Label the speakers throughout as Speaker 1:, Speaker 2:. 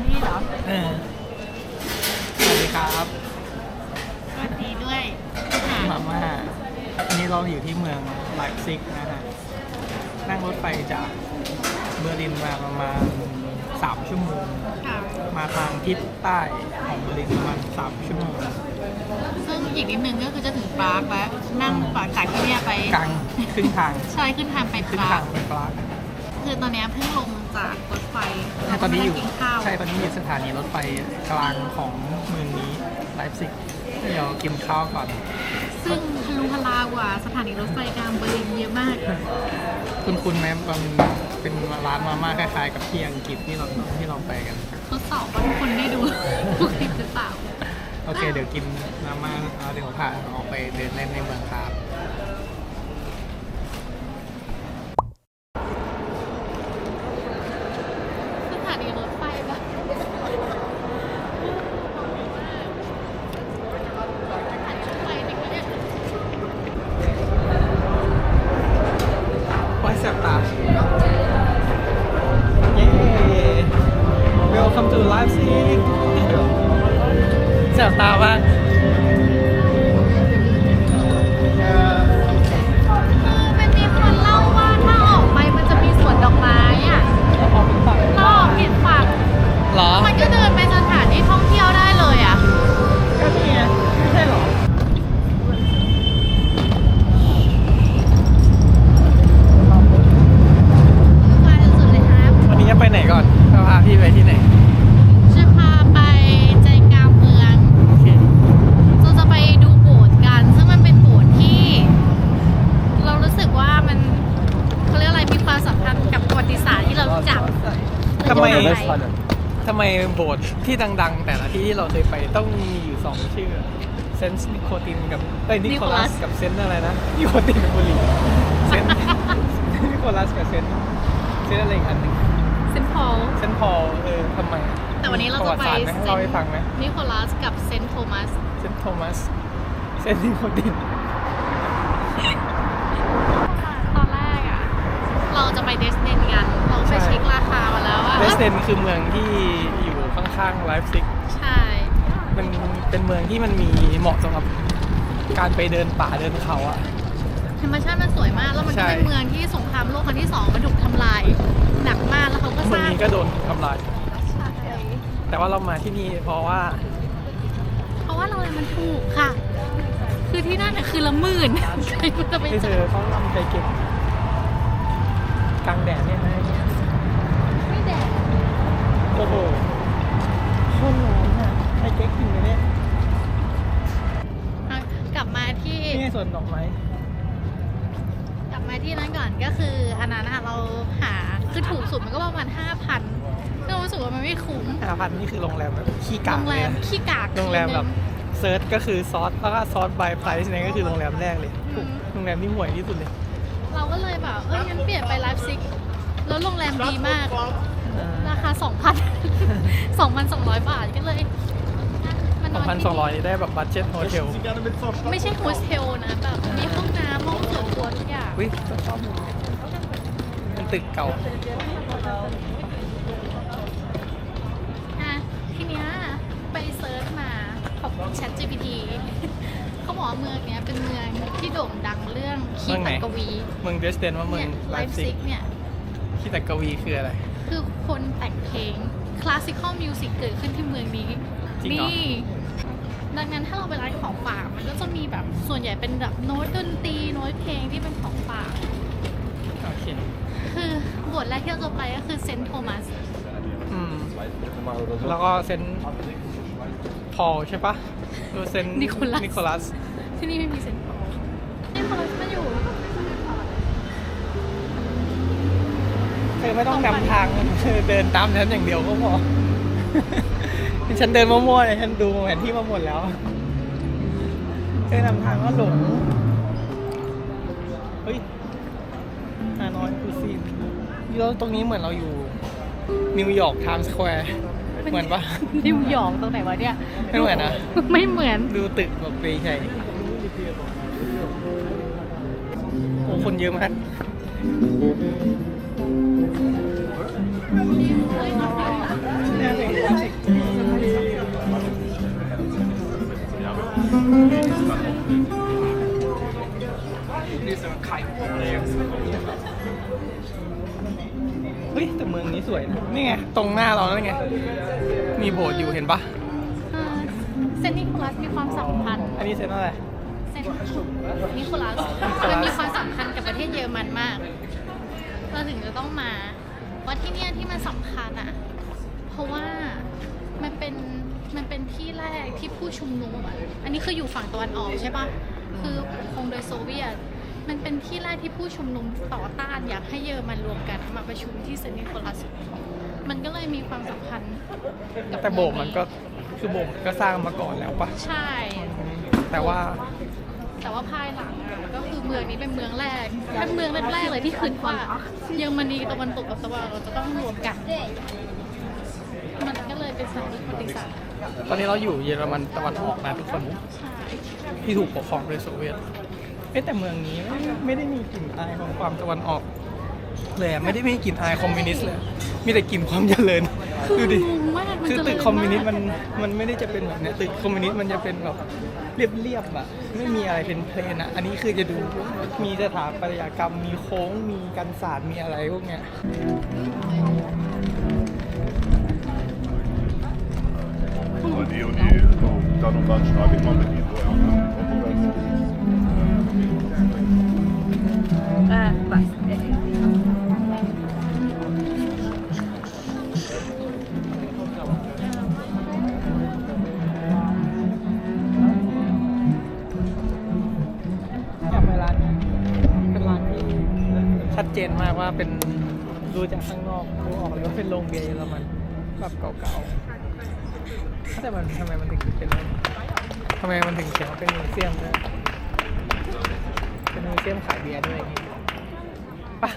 Speaker 1: นี่เหรอ
Speaker 2: สวัสดีครับ
Speaker 1: สวัสดีด้วย
Speaker 2: มาม่าอันนี้เราอยู่ที่เมืองไลป์ซิกนะฮะนั่งรถไฟจากเบอร์ลินมาประมาณ3 ชั่วโมง
Speaker 1: ค่ะ
Speaker 2: มาทางทิศใต้ของเบอร์ลินประมาณ3 ชั่วโมง
Speaker 1: ซึ่งอีกนิดนึงก็คือจะถึงปรากแล้วนั่งต่อจากที่เนี่ยไป
Speaker 2: กลางขึ้นทาง
Speaker 1: ใช่ขึ้นทางไปป
Speaker 2: ขึ้น
Speaker 1: รา
Speaker 2: ทาก งไปปราก
Speaker 1: คือตอนนี้เพิ่งลงจากรถไฟ
Speaker 2: ตอนนี้อยู่
Speaker 1: กินข้าว
Speaker 2: ใช่ตอนนี้อยู่สถานีรถไฟกลางของเมืองนี้ไลป์ซิกเดี๋ยวกินข้าวก่อน
Speaker 1: ซึ่งฮารุฮารากว่าสถานีรถไฟกลางเบอร์ลินเยอะมาก
Speaker 2: คุณไหมมันเป็นร้านมาม่าคล้ายๆกับที่อังกฤษที่เราไปกัน
Speaker 1: ทดสอบว่าทุกคนได้ดูทุกคลิปหรือเปล่า
Speaker 2: โอเค เดี๋ยวกินมาม่าแล้วเดี๋ยวพาออกไปเดินเล่นในเมืองครับ
Speaker 1: สถานีรถไฟปะ
Speaker 2: ว้ายแสบตาเย้ Welcome to Leipzig แสบตามาก
Speaker 1: มันมีคนเล่าว่าถ้าออกไปมันจะมีสวนดอกไม้อ่ะเราออกผิดฝั่ง
Speaker 2: หรอ
Speaker 1: มันก็เดินไปสถานที่ท่องเที่ยวได้เลยอ่ะ
Speaker 2: ก็นี่ไงไม่ใช่หรอ
Speaker 1: มาสุดๆเลยครับ
Speaker 2: วันนี้จะไปไหนก่อนจะพาพี่ไปที่ไหน
Speaker 1: จะพาไปใจกลางเมือง
Speaker 2: โอเค
Speaker 1: เราจะไปดูโบสถ์กัน ซึ่งมันเป็นโบสถ์ที่ เรารู้สึกว่ามันเขาเรียกอะไร มีความสัมพันธ์กับประวัติศาสตร์ที่เรารู้จัก
Speaker 2: ทำไม
Speaker 1: เลยจะพาป
Speaker 2: ทำไมโบสถ์ที่ดังๆ แต่ละที่ที่เราเคยไปต้องมีอยู่2 ชื่อ เซนต์นิโคตินกับนิโคลัสกับเซนต์อะไรนะนิโคตินกับบุหรี่เซนต์นิโคลัสกับเซนต์อะไรอีกอันหนึ่ง
Speaker 1: เซนต์พอล
Speaker 2: เซนต์พอลทำไม
Speaker 1: แต่วันนี้เราจะไป
Speaker 2: ระวัติศสตร์หมเล่าให้ฟังไหม
Speaker 1: นิโคลัสกับเซนต์โทมัส
Speaker 2: เซนต์โทมัสเซนต์นิโคติน
Speaker 1: ตอนแรกอ่ะ เราจะไปเดสเดนกัน เราไปเช็คราคามาแล้วว่า
Speaker 2: เดสเดนคือเมืองที่อยู่ข้างๆไลฟ์ซิก
Speaker 1: ใช่
Speaker 2: มันเป็นเมืองที่มันมีเหมาะสำหรับการไปเดินป่าเดินเขาอะ
Speaker 1: ธรรมชาติมันสวยมาก แล้วมัน
Speaker 2: ใช่
Speaker 1: ก็เป็นเมืองที่สงครามโลกครั้งที่ 2มันถูกทำลายหนักมาก แล้วเขาก็ส
Speaker 2: เมือง
Speaker 1: ร้าง
Speaker 2: นี้ก็โดนทำลาย
Speaker 1: ใช่
Speaker 2: แต่ว่าเรามาที่นี่เพราะว่า
Speaker 1: เพราะว่าโรงแรมมันถูกค่ะ คือที่นั่นน่ะคือละหมื่น ใครมันจะไป
Speaker 2: ที่เธ
Speaker 1: จ่าย
Speaker 2: อต้องนำใจเก็บกลางแดดเนี่ยนะ
Speaker 1: ไม่แดด
Speaker 2: โอ้โหโคตรร้อนอะไอ้เก๊กกินไปเนี่ย
Speaker 1: อ่ะกลับมาที่
Speaker 2: นี่ไงสวนดอกไม้
Speaker 1: กลับมาที่นั้นก่อนก็คืออันนั้นนะคะเราหาคือถูกสุดมันก็ประมาณ 5,000เรารู้สึกว่ามันไม่คุ้ม
Speaker 2: 5,000นี่คือโรงแรมแบบขี้
Speaker 1: โร
Speaker 2: กาก
Speaker 1: งแร
Speaker 2: เลย
Speaker 1: ม
Speaker 2: อะ
Speaker 1: ขี้กาก
Speaker 2: โรงแรมแบบ
Speaker 1: คืนนึง
Speaker 2: เซิร์ชก็คือซอสแล้วก็ซอสบายไพรส์เนี่ยก็คือโรงแรมแรกเลยถูกโรงแรมที่ห่วยที่สุดเลย
Speaker 1: เราก็เลยแบบงั้นเปลี่ยนไปไลฟ์ซิกแล้วโรงแรมดีมาก ราคา 2,000 2,200 บาทก็เลยมันนอนที่
Speaker 2: 2,200นี่ได้แบบบัตเจ็ตโฮเทล
Speaker 1: ไม่ใช่โฮสเทลนะแบบมีห้องน้ำห้องส่วนตัวทุกอย่าง
Speaker 2: วิชอบมุมนี้เป็นตึกเก่า
Speaker 1: อ่ะทีเนี้ยไปเซิร์ชมาขอบคุณ ChatGPT เขาบอกว่าเมืองเนี้ยเป็นเมืองที่โด่งดังเรื่องขีปากวี
Speaker 2: เมืองเดสเดนว่าเมือง
Speaker 1: เนี่ย
Speaker 2: ไล
Speaker 1: ไล
Speaker 2: ฟ์
Speaker 1: ฟ์
Speaker 2: ซิ
Speaker 1: ซิ
Speaker 2: ก
Speaker 1: กเนี่ย
Speaker 2: คิดแต่กวีคืออะไร
Speaker 1: คือคนแต่งเพลงคลาสสิคอลมิวสิกเกิดขึ้นที่เมืองนี้
Speaker 2: จริงเหรอ
Speaker 1: นี่ ดังนั้นถ้าเราไปร้านของฝากมันก็จะมีแบบส่วนใหญ่เป็นแบบโน้ตดนตรีโน้ตเพลงที่เป็นของฝาก
Speaker 2: โอเค
Speaker 1: คือบทแรกที่เราจะไปก็คือเซนต์โทมัส
Speaker 2: อืมแล้วก็เซนต์พอลใช่ปะหรือเซนต์นิโคลัส
Speaker 1: ที่นี่ไม่มีเซนต์พอลนี่พอลมาอยู่
Speaker 2: เธอไม่ต้องนำทางเธอเดินตามฉันอย่างเดียวก็พอ ฉันเดินมั่วๆเลยฉันดูแผนที่มาหมดแล้วเธอนำทางก็หลงเฮ้ยฮานอยคือซีนแล้วตรงนี้เหมือนเราอยู่นิวยอร์กไทม์สแควร์เหมือนปะ
Speaker 1: นิวยอร์กตรงไหนวะเนี่ย
Speaker 2: ไม่เหมือนนะ
Speaker 1: ไม่เหมือน
Speaker 2: ดูตึกแบบใหญ่โอ้คนเยอะมาก เนี่ย สวยนะนี่ไงตรงหน้าเรานั่นไงมีโบสถ์อยู่เห็นปะ
Speaker 1: เซนต์นิโคลัสมีความสัมพันธ์
Speaker 2: อันนี้เซนอะไร
Speaker 1: เซนต์นิโคลัสมันมีความสัมพันธ์กับประเทศเยอรมันมากเราถึงจะต้องมาว่าที่เนี่ยที่มันสำคัญอ่ะเพราะว่ามันเป็นที่แรกที่ผู้ชุมนุมอ่ะอันนี้คืออยู่ฝั่งตะวันออกใช่ปะคือปกครองโดยโซเวียตมันเป็นที่แรกที่ผู้ชุมนุมต่อต้านอยากให้เยอรมันรวมกันมาประชุมที่เซนต์นิโคลัสมันก็เลยมีความสำคัญกับ
Speaker 2: แต่โบสถ์มันก็คือโบสถ์ก็สร้างมาก่อนแล้วปะ
Speaker 1: ใช่
Speaker 2: แต่ว่า
Speaker 1: ภายหลังก็คือเมืองนี้เป็นเมืองแรกเป็นเมืองแรกๆเลยที่คิดว่าเยอรมนีตะวันตกกับตะวันออกเราจะต้องรวมกันมันก็เลยเป็นสถานที่ประวัติศาสตร์
Speaker 2: ตอนนี้เราอยู่เยอรมันตะวันออกนะทุกคน
Speaker 1: ใช่
Speaker 2: ที่ถูกปกครองโดยโซเวียตแต่เมืองนี้ไม่ได้มีกลิ่นอายของความตะวันออกเลยไม่ได้มีกลิ่นอายคอมมิวนิสต์เลยมีแต่กลิ่นความเจริญดูดิ
Speaker 1: งงมาก
Speaker 2: คือตึกคอมมิวนิสต์มันไม่ได้จะเป็นแบบเนี้ยตึกคอมมิวนิสต์มันจะเป็นแบบเรียบๆอะไม่มีอะไรเป็นเพลนอะอันนี้คือจะดูมีสถาปัตยกรรมมีโค้งมีกันศาสตร์มีอะไรพวกเนี้ย
Speaker 3: Oni da non faccio anche come tipo
Speaker 4: Basta.
Speaker 2: อยากไปร้านนี้เป็นร้านที่ชัดเจนมากว่าเป็นดูจากข้างนอกดูออกเลยว่าเป็นโรงเบียร์เยอรมันแบบเก่าๆแต่มันทำไมมันถึงเป็นทำไมมันถึงเขียนว่าเป็นมิวเซียมด้วยเป็นมิวเซียมขายเบียร์ด้วยอย่างงี้ปะ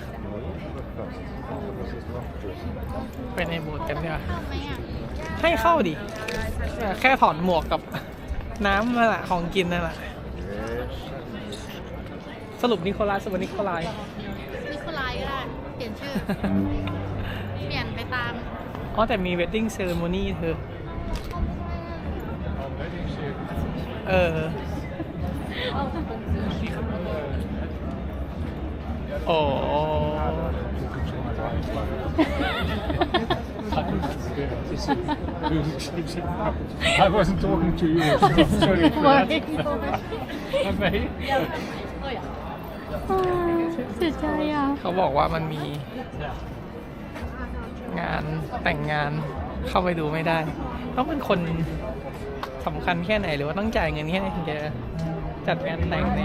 Speaker 2: ไปในโบสถ์กันดีกว่า
Speaker 1: เข้าไหมอ่ะ
Speaker 2: ให้เข้าดิแค่ถอดหมวกกับน้ำนั่นแหละของกินนั่นแหละสรุปนิโคลัสกับนิโคลาย
Speaker 1: นิโคลายก็ได้เปลี่ยนชื่อ เปลี่ยนไปตาม
Speaker 2: อ๋อแต่มี wedding ceremony เธอ เออ โอ้
Speaker 3: I wasn't talking to you. Sorry for that. Okay.
Speaker 1: เสียใจอ่ะ
Speaker 2: เขาบอกว่ามันมีงานแต่งงานเข้าไปดูไม่ได้ ต้องเป็นคนสำคัญแค่ไหนหรือว่าต้องจ่ายเงินแค่ไหนถึงจะจัดงานแต่งใน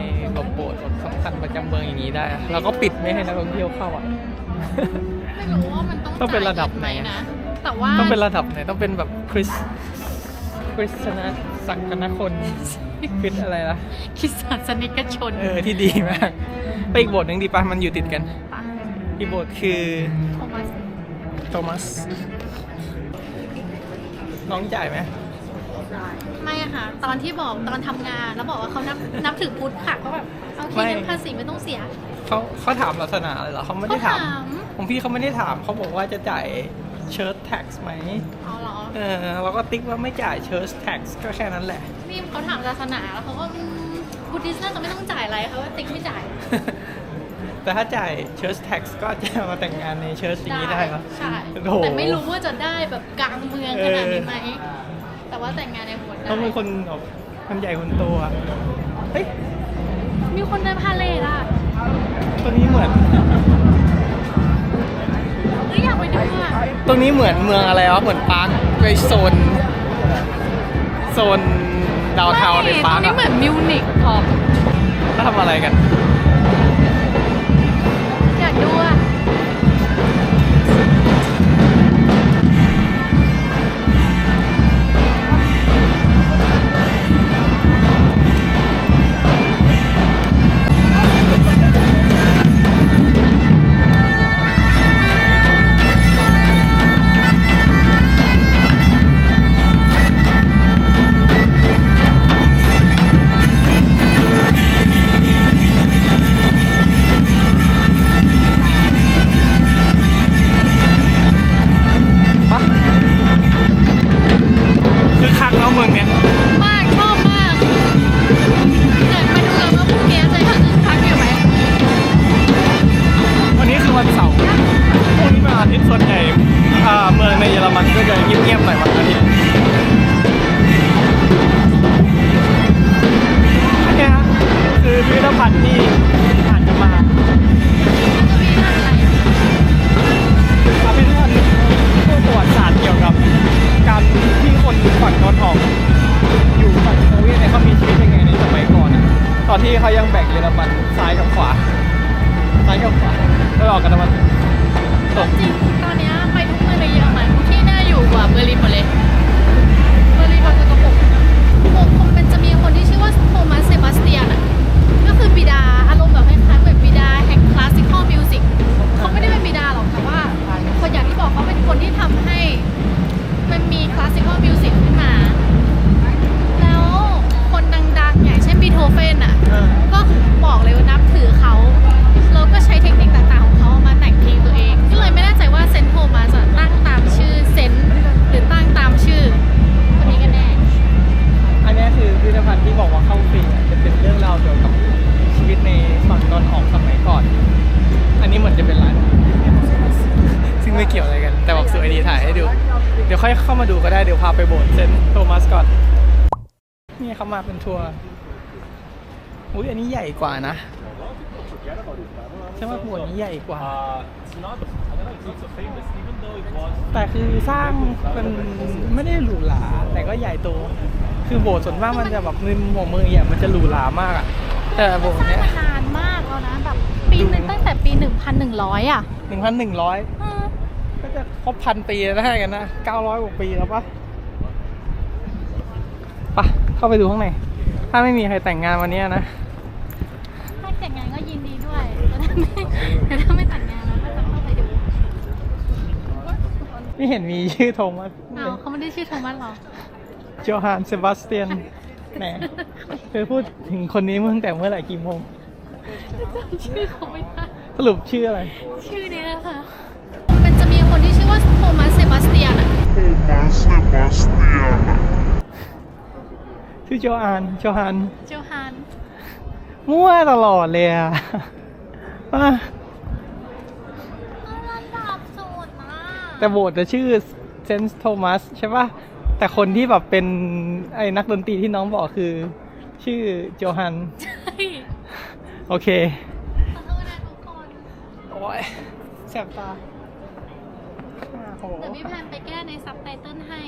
Speaker 2: โบสถ์สำคัญประจำเมืองอย่างนี้ได้อะแล้วก็ปิดไม่ให้นักท่องเที่ยวเข้าอ่ะ
Speaker 1: ไม่รู้ว่ามันต้อง
Speaker 2: ต้องเป็นระดับไหน
Speaker 1: จ่ายเงินะ แต่ว่า
Speaker 2: ต้องเป็นระดับไหนต้องเป็นแบบคริสตนะสักนคนคริสอะไรล่ะ
Speaker 1: คริสตศาสนิกชน
Speaker 2: ที่ดีมากไปอีกโบสถ์หนึ่งดีป่ะมันอยู่ติดกัน
Speaker 1: ปะ
Speaker 2: อีกโบสถ์คือ
Speaker 1: โทมัส
Speaker 2: โทมัสน้องจ่ายไหม
Speaker 1: ไม่อะค่ะ ตอนที่บอกตอนทำงานแล้วบอกว่าเขานับถือพุทธค่ะก็แบบโอเคงั้นภาษีไม่ต้องเสีย
Speaker 2: เขาถามลักษณะอะไรเหรอเขาไม่ได้ถาม
Speaker 1: เขาถาม
Speaker 2: ของพี่เขาไม่ได้ถามเขาบอกว่าจะจ่ายเชิร์ชแท็กซ์ไหม
Speaker 1: เอาเหรอ
Speaker 2: เราก็ติ๊กว่าไม่จ่ายเชิร์ชแท็กซ์ก็แค่นั้นแหละ
Speaker 1: นี่เขาถามศาสนาแล้วเขาก็พุทธิสน่าจะไม่ต้องจ่ายอะไรเขาว่าติ๊กไม่จ่าย
Speaker 2: แต่ถ้าจ่ายเชิร์ชแท็กซ์ก็จะมาแต่งงานในเชิร์ชอย่างนี้ได้เหรอ
Speaker 1: ใช่
Speaker 2: โอ้โห
Speaker 1: แต่ไม่รู้ว่าจะได้แบบกลางเมืองขนาดนี้ไหมแต่ว่าแต่งงานในโบสถ์ได้
Speaker 2: ต้องเป็นคนแบบคนใหญ่คนโตอ่ะเฮ้ย
Speaker 1: มีคนเดินพาเลทอ่ะ
Speaker 2: ตัวนี้เหมือน
Speaker 1: เฮ้ยอยากไปดูอ่ะ
Speaker 2: ตรงนี้เหมือนเมืองอะไรวะเหมือนปาร์คในโซนดาวเทาในปาร์ค
Speaker 1: ตรงนี้
Speaker 2: อะ
Speaker 1: เหมือนมิวนิกพอ
Speaker 2: เขาทำอะไรกัน
Speaker 1: อยากดูอ่ะ
Speaker 2: ฝั่งตะวันออกอยู่ฝั่งโซเวียตเนี่ยเขามีชีวิตยังไงในสมัยก่อนอะตอนที่เขายังแบ่งเยอรมันซ้ายกับขวาตะวันออกกับตะวันตก
Speaker 1: จริงตอนเนี้ยไปทุกเมืองในเยอรมันที่น่าอยู่กว่าเบอร์ลินหมดเลยเบอร์ลินมันจะกระปุกมันจะมีคนที่ชื่อว่าโทมัสเซบาสเตียนอ่ะก็คือบิดาอารมณ์แบบคล้ายๆแบบบิดาแห่งคลาสสิคอลมิวสิกเขาไม่ได้เป็นบิดาหรอกแต่ว่าคนอย่างที่บอกเขาเป็นคนที่ทำให้มันมีคลาสสิคอลมิวสิกขึ้นมาแล้วคนดังๆอย่างเช่นบีโธเฟนอ่ะก็บอกเลยว่านับถือเขาแล้วก็ใช้เทคนิคต่างๆของเขามาแต่งเพลงตัวเองก็เลยไม่แน่ใจว่าเซนต์โทมัสจะตั้งตามชื่อเซนต์หรือตั้งตามชื่อคนนี้กันแน่
Speaker 2: อันนี้คือพิพิธภัณฑ์ที่บอกว่าเข้าฟรีอะจะเป็นเรื่องราวเกี่ยวกับชีวิตในฝั่งตอนออกสมัยก่อน อันนี้เหมือนจะเป็นร้านซึ่งไม่เกี่ยวอะไรกัน แต่บอกสวยดีถ่ายให้ดู เดี๋ยวค่อยเข้ามาดูก็ได้ เดี๋ยวพาไปโบสถ์เซนต์โทมัสก่อน นี่เขามาเป็นทัวร์ อุ้ยอันนี้ใหญ่กว่านะใช่ไหมโบสถ์นี้ใหญ่กว่า
Speaker 3: It's not, I don't know if it's so famous, even though it was
Speaker 2: แต่คือสร้างเป็นไม่ได้หรูหราแต่ก็ใหญ่โต คือโบสถ์ส่วนมากมันจะแบบมือหัวมืออย่างมันจะหรูหรามากอะแต่โบสถ์
Speaker 1: สร้าง
Speaker 2: เนี้ย
Speaker 1: มานานมากแล้วนะแบบปีหนึ่งตั้งแต่ปี 1,100 อ่ะ
Speaker 2: 1,100 ก็จะครบ1,000 ปีแล้วได้กันนะ 900 กว่าปีแล้วปะปะเข้าไปดูข้างใน ถ้าไม่มีใครแต่งงานวันนี้นะ
Speaker 1: ถ้าแต่งงานก็ยินดีด้วยแต่ถ้าไม่แต่งงานแล้วก็จะเข้าไปดู
Speaker 2: ไม่เห็นมีชื่อโทมัส
Speaker 1: เอาเขาไม่ได้ชื่อโทมัสหรอ
Speaker 2: โจฮันเซบาสเตียนแหมเคยพูดถึงคนนี้ตั้งแต่เมื่อไหร่กี่โมง
Speaker 1: จำชื่อเขาไม่ได้
Speaker 2: สรุปชื่ออะไร
Speaker 1: ชื่อนี้นะคะมันจะมีคนที่ชื่อว่าโทมัสเซบาสเตียนอะ
Speaker 2: ชื่อโจฮัน
Speaker 1: โจฮัน
Speaker 2: มั่วตลอดเลยอะอ่ะ
Speaker 1: ระดับสุดนะ
Speaker 2: แต่โบสถ์จะชื่อเซนต์โทมัสใช่ปะแต่คนที่แบบเป็นไอ้นักดนตรีที่น้องบอกคือ ชื่อโจฮัน
Speaker 1: ใช่
Speaker 2: โอเค
Speaker 1: ขอโทษนะทุกคน
Speaker 2: โอ้ยแสบตาโอ้โห
Speaker 1: เดี๋ยวพี่แพนไปแก้ในซับไตเติลให้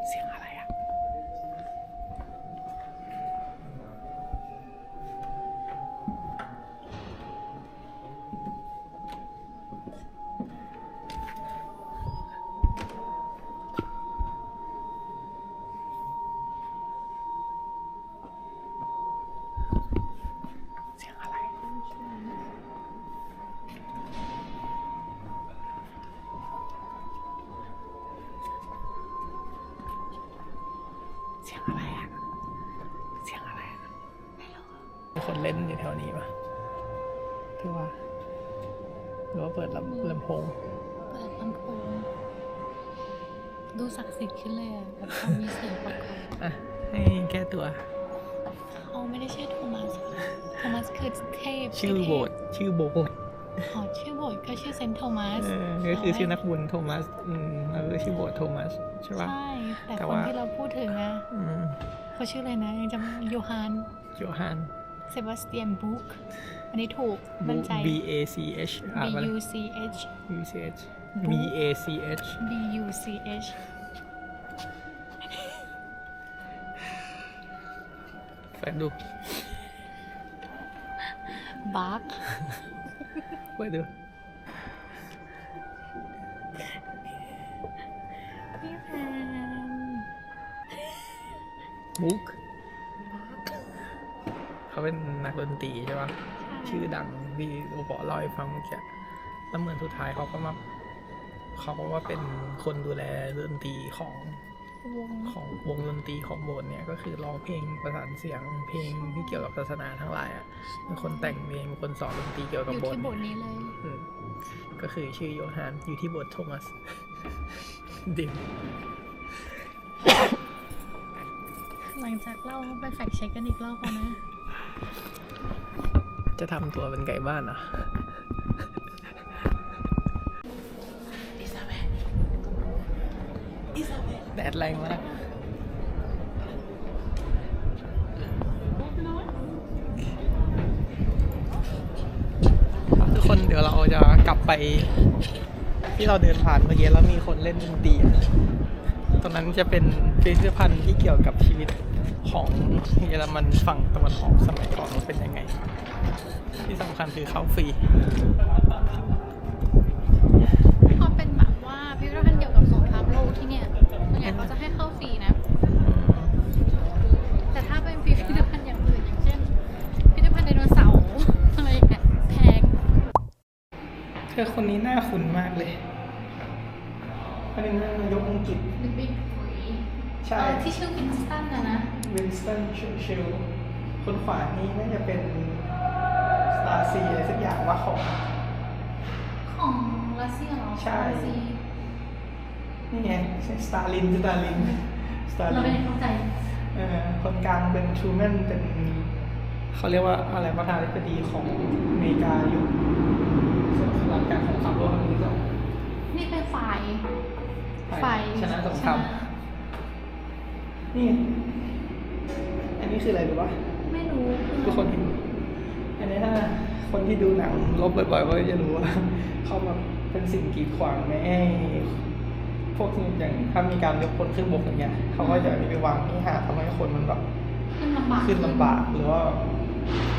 Speaker 2: เสียงอะไรอะเสียงอะไร เสียงอะไรอะเสียงอะไรอะไม่รู้มีคนเล่นอยู่แถวนี้ปะคือว่าหรือว่าเปิดลำโพง
Speaker 1: เปิดลำโพงดูศักดิ์สิทธิ์ขึ้นเลยอะแบบเขามีเสียงประกอบ
Speaker 2: อ่ะ ให้แก้ตัว
Speaker 1: เขาไม่ได้ชื่อโทมัสโทมัสคือเทพ
Speaker 2: ชื่อโบสถ์ชื่อโบสถ์
Speaker 1: อ๋อชื่อโบสถ์ก็ชื่อเซนต์โทมัส
Speaker 2: ก็คือชื่อนักบุญโทมัสแล้วก็ชื่อโบสถ์โทมัสใช่ปะ
Speaker 1: ใช่ แต่
Speaker 2: แต่
Speaker 1: คน
Speaker 2: ว่า
Speaker 1: ที่เราพูดถึงอะ
Speaker 2: อืม
Speaker 1: เขาชื่ออะไรนะยังจำโยฮาน
Speaker 2: โจฮัน
Speaker 1: เซบาสเตียนบุ๊กอันนี้ถูกมั่นใจ
Speaker 2: B A C H
Speaker 1: B U C H
Speaker 2: U C H B A C H
Speaker 1: B U C H
Speaker 2: เปิดดู
Speaker 1: บาร์ก
Speaker 2: เปิดดู
Speaker 1: พี่แพน
Speaker 2: บุ๊กเขาเป็นนักดนตรีใช่ปะชื่อดังที่โอปอเล่าให้ฟังเมื่อกี้แล้วเหมือนสุดท้ายเขาก็ว่าเป็นคนดูแลดนตรีของวงดนตรีของโบสถ์เนี่ยก็คือร้องเพลงประสานเสียงเพลงที่เกี่ยวกับศาสนาทั้งหลายอ่ะเป็นคนแต่งเพลงเป็นคนสอนดนตรีเกี่ยวกับ
Speaker 1: อยู่
Speaker 2: โบสถ์
Speaker 1: ที่โบสถ์นี้เลย
Speaker 2: ก็คือชื่อโยฮานอยู่ที่โบสถ์โทมัส ดิม
Speaker 1: ค หลังจากเราไปแฟกเช็คกันอีกรอบแล้วนะ
Speaker 2: จะทำตัวเป็นไก่บ้านเหรอแดดแรงมาก ทุกคนเดี๋ยวเราจะกลับไปที่เราเดินผ่านเมื่อกี้แล้วมีคนเล่นดนตรีตรงนั้นจะเป็นพิพิธภัณฑ์ที่เกี่ยวกับชีวิตของเยอรมันฝั่งตะวันออกสมัยก่อนมันเป็นยังไง ที่สำคัญคือเข้าฟรี
Speaker 1: พอเป็นแบบว่าพิพิธภัณฑ์เกี่ยวกับสงครามโลกที่เนี่ยส่วนใหญ่เขาจะให้เข้าฟรีนะ แต่ถ้าเป็นพิพิธภัณฑ์อย่างอื่นอย่างเช่นพิพิธภัณฑ์ไดโนเสาร์อะไรอย่างเงี้ยแพง
Speaker 2: เธอคนนี้น่าคุ้นมากเลยคนนี้นายกอังกฤษ
Speaker 1: The Big
Speaker 2: ใช่
Speaker 1: ที่ชื่อวินสตันนะ
Speaker 2: วินสตันเชอร์ชิลล์คนขวานี้น่าจะเป็นสตาร์ซีอะไรสักอย่างว่าของ
Speaker 1: ของรัสเซียเหรอ
Speaker 2: ใช่
Speaker 1: รัสเซีย
Speaker 2: นี่ไงสตาลิน
Speaker 1: เราไม่ได้เข้าใจ
Speaker 2: คนกลางเป็นทรูแมนเป็นเขาเรียกว่าอะไรประธานาธิบดีของอเมริกาอยู่หลังจากสงครามโลกครั้งที่สอง
Speaker 1: นี่เป็นฝ่าย
Speaker 2: ชนะสงครามนี่อันนี้คืออะไรรู้ปะ
Speaker 1: ไม่รู้
Speaker 2: ทุกคนเห็นอันนี้ถ้าคนที่ดูหนังลบบ่อยๆก็จะรู้ว่าเขาแบบเป็นสิ่งกีดขวางไม่ให้พวกที่อย่างถ้ามีการยกพลขึ้นบกอย่างเงี้ยเขาก็จะไปวางที่หาทำให้คนมันแบบ
Speaker 1: ขึ้นลำบาก
Speaker 2: หรือว่า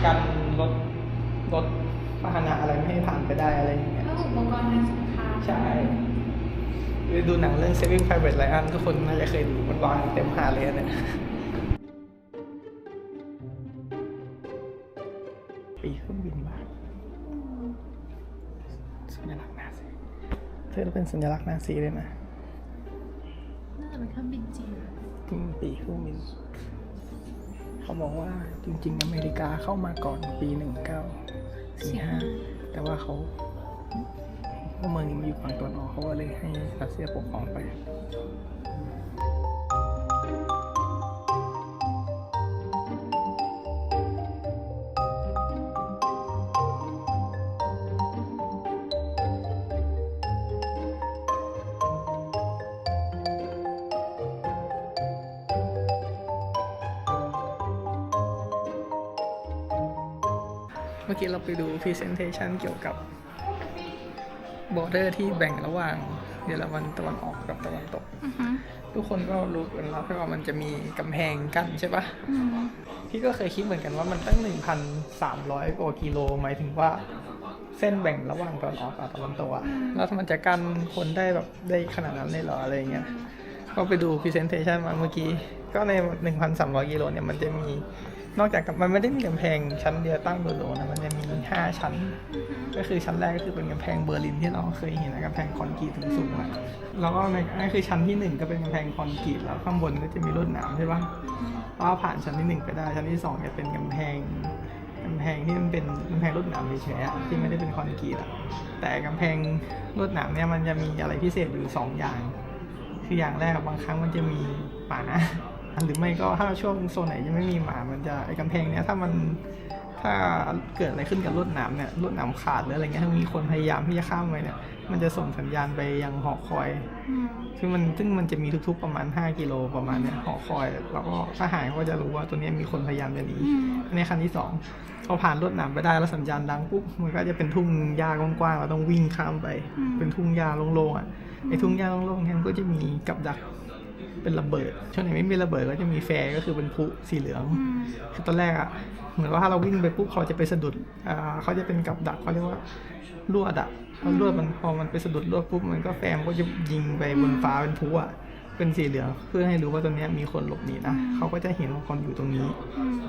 Speaker 2: การรถพาหนะอะไรไม่ให้ผ่านไปได้อะไรอย่างเงี้ย
Speaker 1: แล้วอุปกรณ์ทางสงคราม
Speaker 2: ใช่ดูหนังเรื่อง Saving Private Ryan ทุกคนน่าจะเคยดูมันวางเต็มหาเลยเนี่ยปีเครื่องบินมาสัญลักษณ์นาซีเธอเป็นสัญลักษณ์นาซีเลยนะ
Speaker 1: น่าจะเป็นเครื่องบินจริง
Speaker 2: ปีเครื่องบินเขาบอกว่าจริงๆอเมริกาเข้ามาก่อนปี 1945 แต่ว่าเขาเมืองนี้มันอยู่ฝั่งตะวันออกเขาก็เลยให้รัสเซียปกครองไปเมื่อกี้เราไปดู presentation เกี่ยวกับ border ที่แบ่งระหว่างเยอรมันตะวันออกกับตะวันตก ทุกคนก็รู้กันแล้วว่ามันจะมีกำแพงกั้นใช่ปะพี่ก็เคยคิดเหมือนกันว่ามันตั้ง 1,300 กว่ากิโลหมายถึงว่าเส้นแบ่งระหว่างตะวันออกกับตะวันตกอะแล้วมันจะกั้นคนได้แบบได้ขนาดนั้นเลยเหรออะไรเงี้ยก็ไปดู presentation มาเมื่อกี้ก็ใน 1,300 กิโลเนี่ยมันจะมีนอกจากมันไม่ได้มีกำแพงชั้นเดียวตั้งโดดๆนะมันจะมี5ชั้นก็คือชั้นแรกก็คือเป็นกำแพงเบอร์ลินที่เราเคยเห็นนะกำแพงคอนกรีตสูงๆอะแล้วก็ในนั่นคือชั้นที่1ก็เป็นกำแพงคอนกรีตแล้วข้างบนก็จะมีลวดหนามใช่ปะพอผ่านชั้นที่1ไปได้ชั้นที่2จะเป็นกำแพงที่มันเป็นกำแพงลวดหนามเฉยๆที่ไม่ได้เป็นคอนกรีตอะแต่กำแพงลวดหนามเนี่ยมันจะมีอะไรพิเศษอยู่2อย่างคืออย่างแรกบางครั้งมันจะมีหมาหรือไม่ก็ถ้าช่วงโซนไหนยังไม่มีหมามันจะไอ้กำแพงเนี้ยถ้าเกิดอะไรขึ้นกับลวดหนามเนี่ยลวดหนามขาดหรืออะไรเงี้ยถ้ามีคนพยายามที่จะข้ามไปเนี่ยมันจะส่งสัญญาณไปยังหอคอยซึ่งมันจะมีทุกๆประมาณ5กิโลประมาณเนี้ยหอคอยแล้วก็ทหารก็จะรู้ว่าตัวนี้มีคนพยายามจะหนีในขั้นที่2พอผ่านลวดหนามไปได้แล้วสัญญาณดังปุ๊บมันก็จะเป็นทุ่งหญ้ากว้างๆเราต้องวิ่งข้ามไปเป็นทุ่งหญ้าโล่งๆอ่ะไอ้ทุ่งหญ้าโล่งๆนั้นก็จะมีกับดักเป็นระเบิดช่วงไหนไม่มีระเบิดก็จะมีแฟร์ก็คือเป็นพลุสีเหลืองคือตอนแรกอ่ะเหมือนว่าถ้าเราวิ่งไปปุ๊บเขาจะไปสะดุดเขาจะเป็นกับดักเขาเรียกว่าลวดอ่ะลวดมันพอมันไปสะดุดลวดปุ๊บมันก็แฟร์มันก็จะยิงไปบนฟ้าเป็นพลุอ่ะเป็นสีเหลืองเพื่อให้รู้ว่าตรงนี้มีคนหลบหนีนะเขาก็จะเห็นว่าคนอยู่ตรงนี้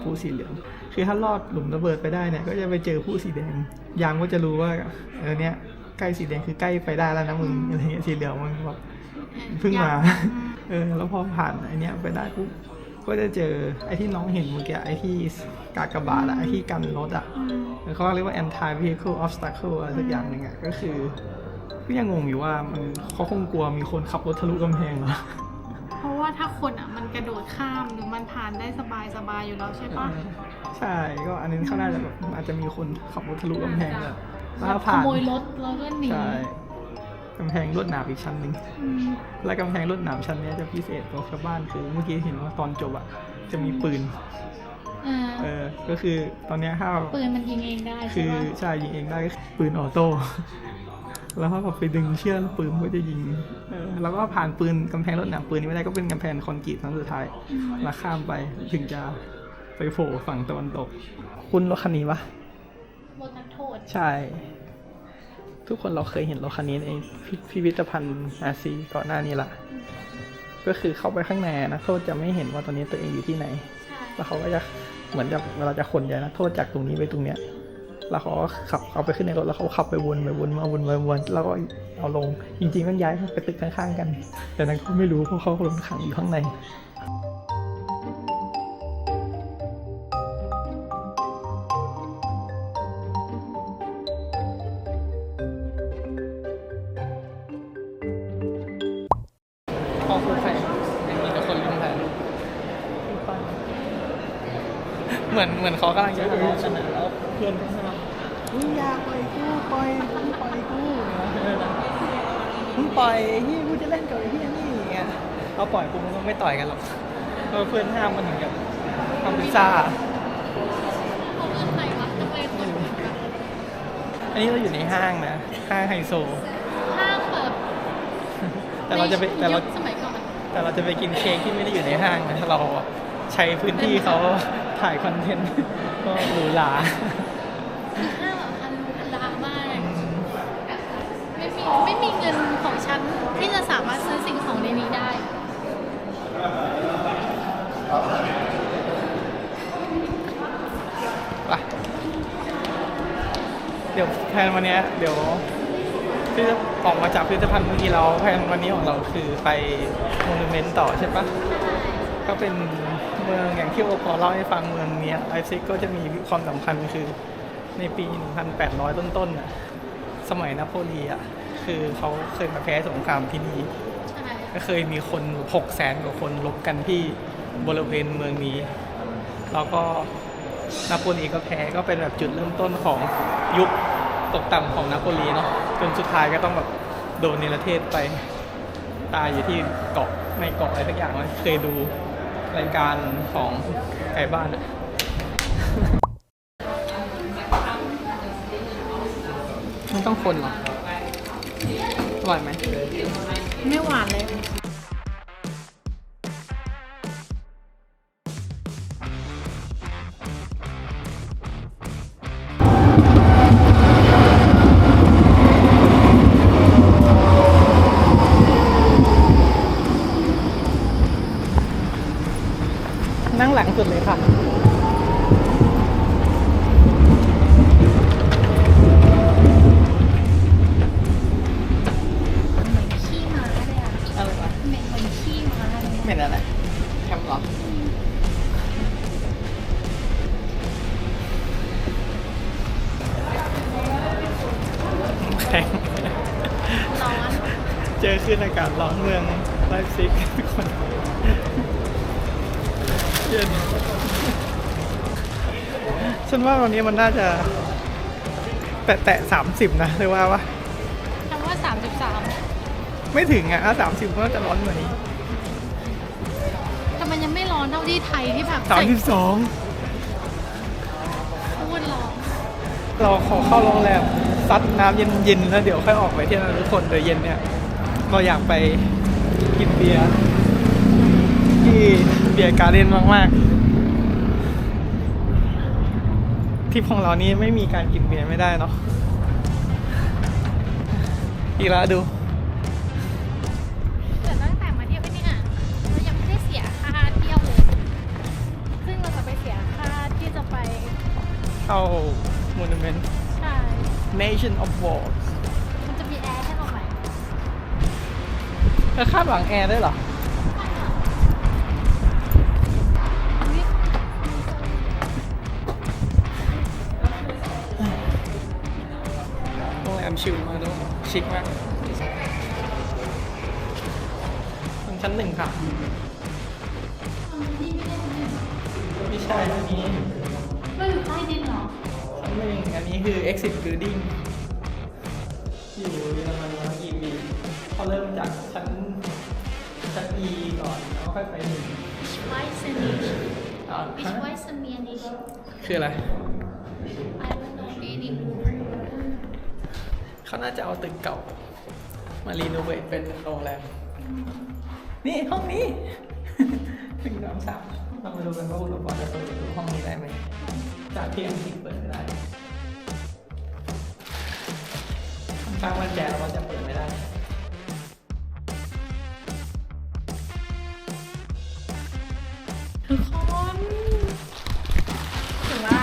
Speaker 2: พลุสีเหลืองคือถ้ารอดหลุมระเบิดไปได้เนี่ยก็จะไปเจอพลุสีแดงยามก็จะรู้ว่าเนี้ยใกล้สีแดงคือใกล้ไปได้แล้วนะมึงอะไรเงี้ยสีเหลืองมันแบบเพิ่งมาแล้วพอผ่านไอเนี้ยไปได้ปุ๊บก็จะเจอไอที่น้องเห็นเมื่อกี้ไอที่กากบาทอะไอที่กันรถอะเขาเรียกว่า anti vehicle obstacle อะไรสักอย่างหนึ่งอะก็คือก็ยังงงอยู่ว่าเขาคงกลัวมีคนขับรถทะลุกำแพงเหรอ
Speaker 1: เพราะว่าถ้าคนอ่ะมัน กระโดดข้ามหรือมันผ่านได้สบายๆอยู่แล้วใช่ปะ
Speaker 2: ใช่ก็อันนี้เขาน่าจะแบบอาจจะมีคนขับรถทะลุกำแพงแบบ
Speaker 1: แบ
Speaker 2: ถ้า
Speaker 1: บข
Speaker 2: ผ่าน
Speaker 1: โมยรถแล้วก็หนี
Speaker 2: ใช่กำแพงลวดหนามอีกชั้นหนึ่ง
Speaker 1: อืม
Speaker 2: และกำแพงลวดหนามชั้นเนี้ยจะพิเศษกว่าชาวบ้านคือเมื่อกี้เห็นว่าตอนจบอะจะมีปืน ก็คือตอนเนี้ยถ้า
Speaker 1: ปืนมันยิงเองได้
Speaker 2: คื
Speaker 1: ใช่
Speaker 2: อ
Speaker 1: ปะ
Speaker 2: ใช่ยิงเองได้ก็คือปืนออโต้ แล้วถ้าแบบไปดึงเชือกแล้วปืนมันก็จะยิงแล้วก็ผ่านปืนกำแพงรถหนามปืนนี้ไม่ได้ก็เป็นกำแพงคอนกรีตครั้งสุดท้ายแล้วข้ามไปถึงจะไปโผล่ฝั่งตะวันตก คุณรถคันนี้ปะ
Speaker 1: บนนักโทษ
Speaker 2: ใช่ ทุกคนเราเคยเห็นรถคันนี้ในพิพิธภัณฑ์นาซีก่อนหน้านี้ละก็คือเข้าไปข้างในนักโทษจะไม่เห็นว่าตอนนี้ตัวเองอยู่ที่ไหน
Speaker 1: ใช่
Speaker 2: แล้วเขาก็จะเหมือนกับเวลาจะขนย้ายนักโทษจากตรงนี้ไปตรงเนี้ย แล้วเขาก็ขับเอาไปขึ้นในรถแล้วเขาขับไปวนมาวนแล้วก็เอาลงจริงๆมันย้ายไปตึกข้างๆกัน แต่นักโทษไม่รู้เพราะเขาโดนขังอยู่ข้างในพอคือใครยังมีแต่คนลืมแผนเหมือนเขากำลังจะทะเลาะกันนะแล้วเพื่อนก็มามึงอย่าปล่อยกูปล่อยกูมึงปล่อยไอ้ที่กูจะเล่นกับไอ้ที่นี่อย่างเงี้ยเราปล่อยกูมันก็ไม่ต่อยกันหรอกเพื่อนห้ามมันถึงกับทำพิซซ่า
Speaker 1: เขาเลือกใครวะทำไมคนเหมือนกัน
Speaker 2: อันนี้เราอยู่ในห้างนะห้างไฮโซ
Speaker 1: ห้างแบบ
Speaker 2: แต่เราจะไป
Speaker 1: ในยุคสมัยก่อน
Speaker 2: แต่เราจะไปกินเค้กที่ไม่ได้อยู่ในห้างนะเราใช้พื้นที่เขาถ่ายคอนเทนต์ก็หรูหรา
Speaker 1: คือห้างแบบพันล้านมากไม่มีเงินของฉันที่จะสามารถซื้อสิ่งของในนี้ได้
Speaker 2: ไปเดี๋ยวแพลนวันเนี้ยเดี๋ยวที่จะออกมาจากพิพิธภัณฑ์เมื่อกี้เราแพลนวันนี้ของเราคือไปโมนูเมนต์ต่อใช่ปะก็เป็นเมืองอย่างที่โอปอเล่าให้ฟังเมืองเนี้ยไลฟ์ซิกก็จะมีความสำคัญคือในปี 1,800 ต้นๆน่ะสมัยนโปเลียนคือเขาเคยมาแพ้สงครามที่นี่
Speaker 1: ใช่
Speaker 2: ก็เคยมีคน 600,000 กว่าคนรบกันที่บริเวณเมืองนี้ แล้วก็นาโปลีก็แพ้ก็เป็นแบบจุดเริ่มต้นของยุคตกต่ำของนาโปลีเนาะจนสุดท้ายก็ต้องแบบโดนเนรเทศไปตายอยู่ที่เกาะในเกาะอะไรสักอย่างเคยดูรายการของไก่บ้านอะมันต้องคนเหรออร่อยไหม
Speaker 1: ไม่หวานเลย
Speaker 2: นั่งหลังสุดเลยค่ะ
Speaker 1: เหมือนขี้ม้าเลยอ่ะ
Speaker 2: อะไรวะ
Speaker 1: เหมือนขี้ม้าเลย
Speaker 2: เหม็นอะไรแคมป์เหรอแข็ง
Speaker 1: ร้อน
Speaker 2: เจอขึ้นอากาศร้อนเมืองไลฟ์ซิกทุกคนเย็นฉันว่าวันนี้มันน่าจะแตะ30นะหรือว่าวะ
Speaker 1: คำว่า33
Speaker 2: ไม่ถึงอ่ะถ้า30ก็น่าจะร้อนกว่านี้
Speaker 1: แต่มันยังไม่ร้อนเท่าที่ไทยที่แบบ
Speaker 2: 32
Speaker 1: พูดร้อน
Speaker 2: เราขอเข้าโรงแรมซัดน้ำเย็นๆแล้วเดี๋ยวค่อยออกไปเที่ยวนะทุกคนโดยเย็นเนี่ยเราอยากไปกินเบียร์ที่เบียร์การ์เด้นมากๆทริปของเรานี้ไม่มีการกินเบียร์ไม่ได้เนาะอีกแล้วดู
Speaker 1: แต่ตั้งแต่มาเที่ยวที่นี่เรายังไม่ได้เสียค่าเที่ยวเลยซึ่งเราจะไปเสียค่าที่จะไป
Speaker 2: เข้า Monument
Speaker 1: ใช่
Speaker 2: Nation of Wars
Speaker 1: มันจะมีแอร์ให้เราไหม
Speaker 2: แล้วคาดหวังแอร์ได้เหรอ
Speaker 1: อุ๊ย
Speaker 2: โรงแรมชิลมากด้วยชิคมากชั้น 1ค่ะ ช่อันนี้
Speaker 1: เราอยู่ใต้ดินเหรอ
Speaker 2: ชั้นหนึ่งอันนี้คือ exit building อยู่เยอรมันมากี่ปีเขาเริ่มจากชั้น E ก่อนแล้วค่อยไปหนึ่ง
Speaker 1: Ich weiß nicht
Speaker 2: อ่า
Speaker 1: Ich weiß mir nicht
Speaker 2: คืออะไร
Speaker 1: I don't know any
Speaker 2: เขาน่าจะเอาตึกเก่า มารีโนเวทเป็นโรงแรม นี่ห้องนี้ 1 2 3เรามาดูกันว่าอุปกรณ์จะเปิดประตูห้องนี้ได้ไหม จากที่อังกฤษเปิดไม่ได้ข้างๆมันแจว่าจะเปิดไม่ได้
Speaker 1: ทุกคนถือว่า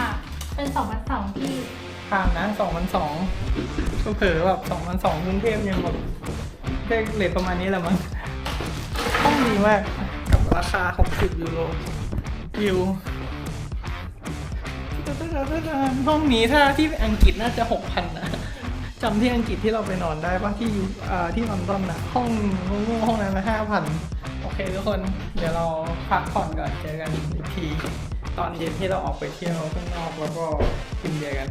Speaker 1: เป็น2002ที่
Speaker 2: ผ่านนะ2002ก็เผลอแบบ2002กรุงเทพยังแบบได้เลทประมาณนี้แหละมั้งห้องดีมากกับราคา60 ยูโรวิวห้องนี้ถ้าที่อังกฤษน่าจะ 6,000 นะจำที่อังกฤษที่เราไปนอนได้ปะที่ที่ลอนดอนนะห้องงูห้องนั้นนะ5,000 โอเคทุกคนเดี๋ยวเราพักผ่อนก่อนเจอกันอีกทีตอนเย็นที่เราออกไปเที่ยวข้างนอกแล้วก็กินเบียร์กัน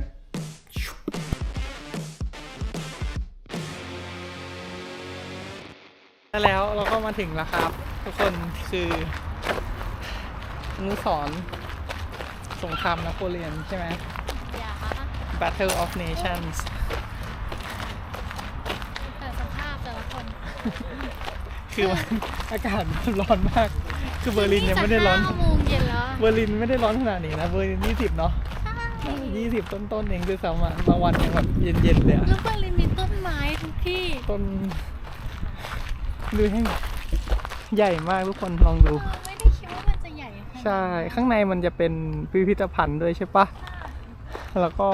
Speaker 2: แล้วเราก็มาถึงแล้วครับทุกคนคืออนุสรณ์สงครามนโปเลียนใช่ไหม
Speaker 1: อย่า
Speaker 2: Battle of Nations
Speaker 1: แต่สภาพแต่ละคน
Speaker 2: คือมันอากาศร้อนมาก คือเบอร์ลินยังไม่ได้ร้อน
Speaker 1: 9 โมงเย็นแล้ว
Speaker 2: เบอร์ลินไม่ได้ร้อนขนาดนี้นะ เบอร์ลิน20 เนาะ
Speaker 1: ใช่
Speaker 2: 20 ต้นๆเองด้วยซ้ำอ่ะบางวันยังแบบเย็นๆเลยอะ
Speaker 1: แล้วเบอร์ลินมีต้นไม้ทุกที่
Speaker 2: ต้นดูให้ใหญ่มากทุกคนลองดู
Speaker 1: ไม่ได้คิดว่ามันจะใหญ่ขนาดนั้น
Speaker 2: ใช่ ข้างในมันจะเป็นพิพิธภัณฑ์ด้วยใช่ปะ แล้วก็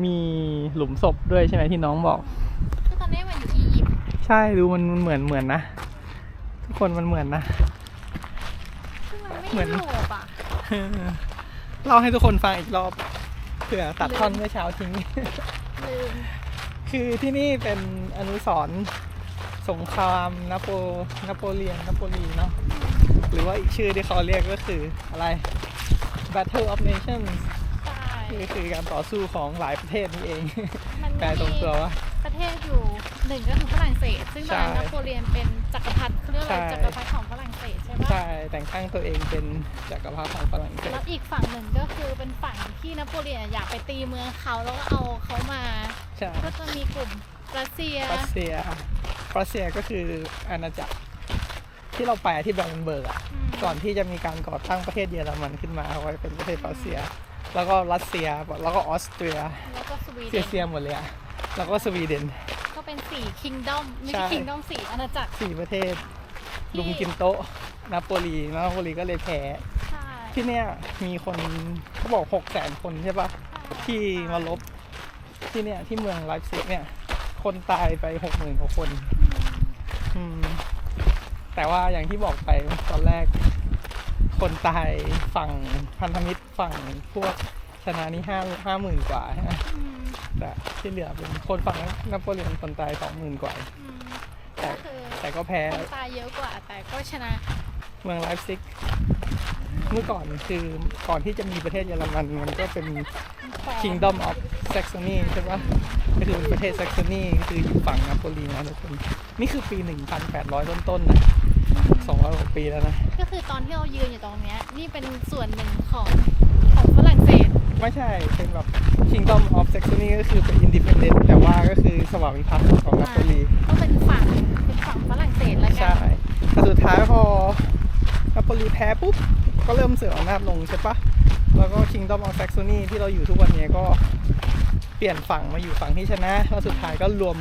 Speaker 2: มีหลุมศพด้วยใช่ไหมที่น้องบอก
Speaker 1: คือตอนนี้มันอยู่อียิปต์
Speaker 2: ใช่ดูมันเหมือนนะ ทุกคนมันเหมือนนะ
Speaker 1: ซึ่งมันไม่
Speaker 2: เหมือน
Speaker 1: ยุโรปอ่ะ
Speaker 2: เล่าให้ทุกคนฟังอีกรอบเผื่อตัดท่อนเมื่อเช้าทิ้ง
Speaker 1: ลืม
Speaker 2: คือที่นี่เป็นอนุสรณ์สงครามนโปเลียนเนาะหรือว่าอีกชื่อที่เขาเรียกก็คืออะไร Battle of Nations
Speaker 1: ใช่
Speaker 2: คือการต่อสู้ของหลายประเทศนี่เอง
Speaker 1: มัน
Speaker 2: แปลตรงตัวว่า
Speaker 1: ประเทศอยู่หนึ่งก็คือฝรั่งเศส ซึ่งตอนนั้น
Speaker 2: ใช่
Speaker 1: นโปเลียนเป็นจักรพรรดิเขาเรียกอะไร
Speaker 2: ใช่
Speaker 1: จักรพรรดิของฝรั่งเศสใช่ปะ
Speaker 2: ใช่แต่งตั้งตัวเองเป็นจักรพรรดิของฝรั่งเศส
Speaker 1: แล้วอีกฝั่งหนึ่งก็คือเป็นฝั่งที่นโปเลียนอยากไปตีเมืองเขาแล้วก็เอาเขามา
Speaker 2: ใช่
Speaker 1: ก็จะมีกลุ่มรัสเซีย
Speaker 2: รัสเซียก็คืออาณาจักรที่เราไปที่แบรนเบิร์กอ่ะ ก่อนที่จะมีการก่อตั้งประเทศเยอรมันขึ้นมาเอาไว้เป็นประเทศรัสเซีย แล้วก็รัสเซียแล้วก็ออสเตรีย
Speaker 1: แล้วก็สวีเด
Speaker 2: เซีย
Speaker 1: น
Speaker 2: หมดเลยอะแล้วก็สวีเดน
Speaker 1: ก็เป็น4 kingdom ไม่
Speaker 2: ใช่
Speaker 1: ใช่ kingdom 4 อาณาจักร
Speaker 2: 4 ประเทศ
Speaker 1: ที่
Speaker 2: ลุมกินโต๊ะนาโปลีก็เลยแพ้
Speaker 1: ใช่
Speaker 2: ที่เนี่ยมีคนเขาบอก 600,000 คนใช่ปะที่มาลบที่เนี่ยที่เมืองไลฟ์ซิกเนี่ย คนตายไป 60,000 กว่าคนอืมแต่ว่าอย่างที่บอกไปตอนแรก คนตายฝั่งพันธมิตรฝั่งพวกชนะนี่50,000 กว่าฮะ
Speaker 1: อืม
Speaker 2: แต่ที่เหลือเป็นคนฝั่งนโปเลียนคนตาย 20,000 กว่า
Speaker 1: อืม
Speaker 2: แต่
Speaker 1: ก็คือ
Speaker 2: แต่ก็แพ้
Speaker 1: คนตายเยอะกว่า แต่ก็ชนะ
Speaker 2: เมืองไลฟ์ซิกเมื่อก่อนคือก่อนที่จะมีประเทศเยอรมันมันก็เป็น Kingdom of Saxony ใช่ปะก็คือประเทศแซกซนีคืออยู่ฝั่งนาโปลีนะทุกคนนี่คือปี 1,800 ต้นๆนะ200 กว่าปีแล้วนะ
Speaker 1: ก็คือตอนที่เรายืนอยู่ตรงเนี้ยนี่เป็นส่วนหนึ่งของฝรั่งเศส
Speaker 2: ไม่ใช่เป็นแบบ Kingdom of Saxony ก็คือเป็น Independent แต่ว่าก็คือสวามิภักดิ์ของนาโปลี
Speaker 1: ก็เป็นฝั่งฝรั่งเศสแล้วกั
Speaker 2: ใช่
Speaker 1: น
Speaker 2: แต่สุดท้ายพอนาโปลีแพ้ปุ๊บ ก็เริ่มเสื่อมอำนาจลงใช่ปะแล้วก็ Kingdom of Saxony ที่เราอยู่ทุกวันนี้ก็เปลี่ยนฝั่งมาอยู่ฝั่งที่ชนะ แล้วสุดท้ายก็รวม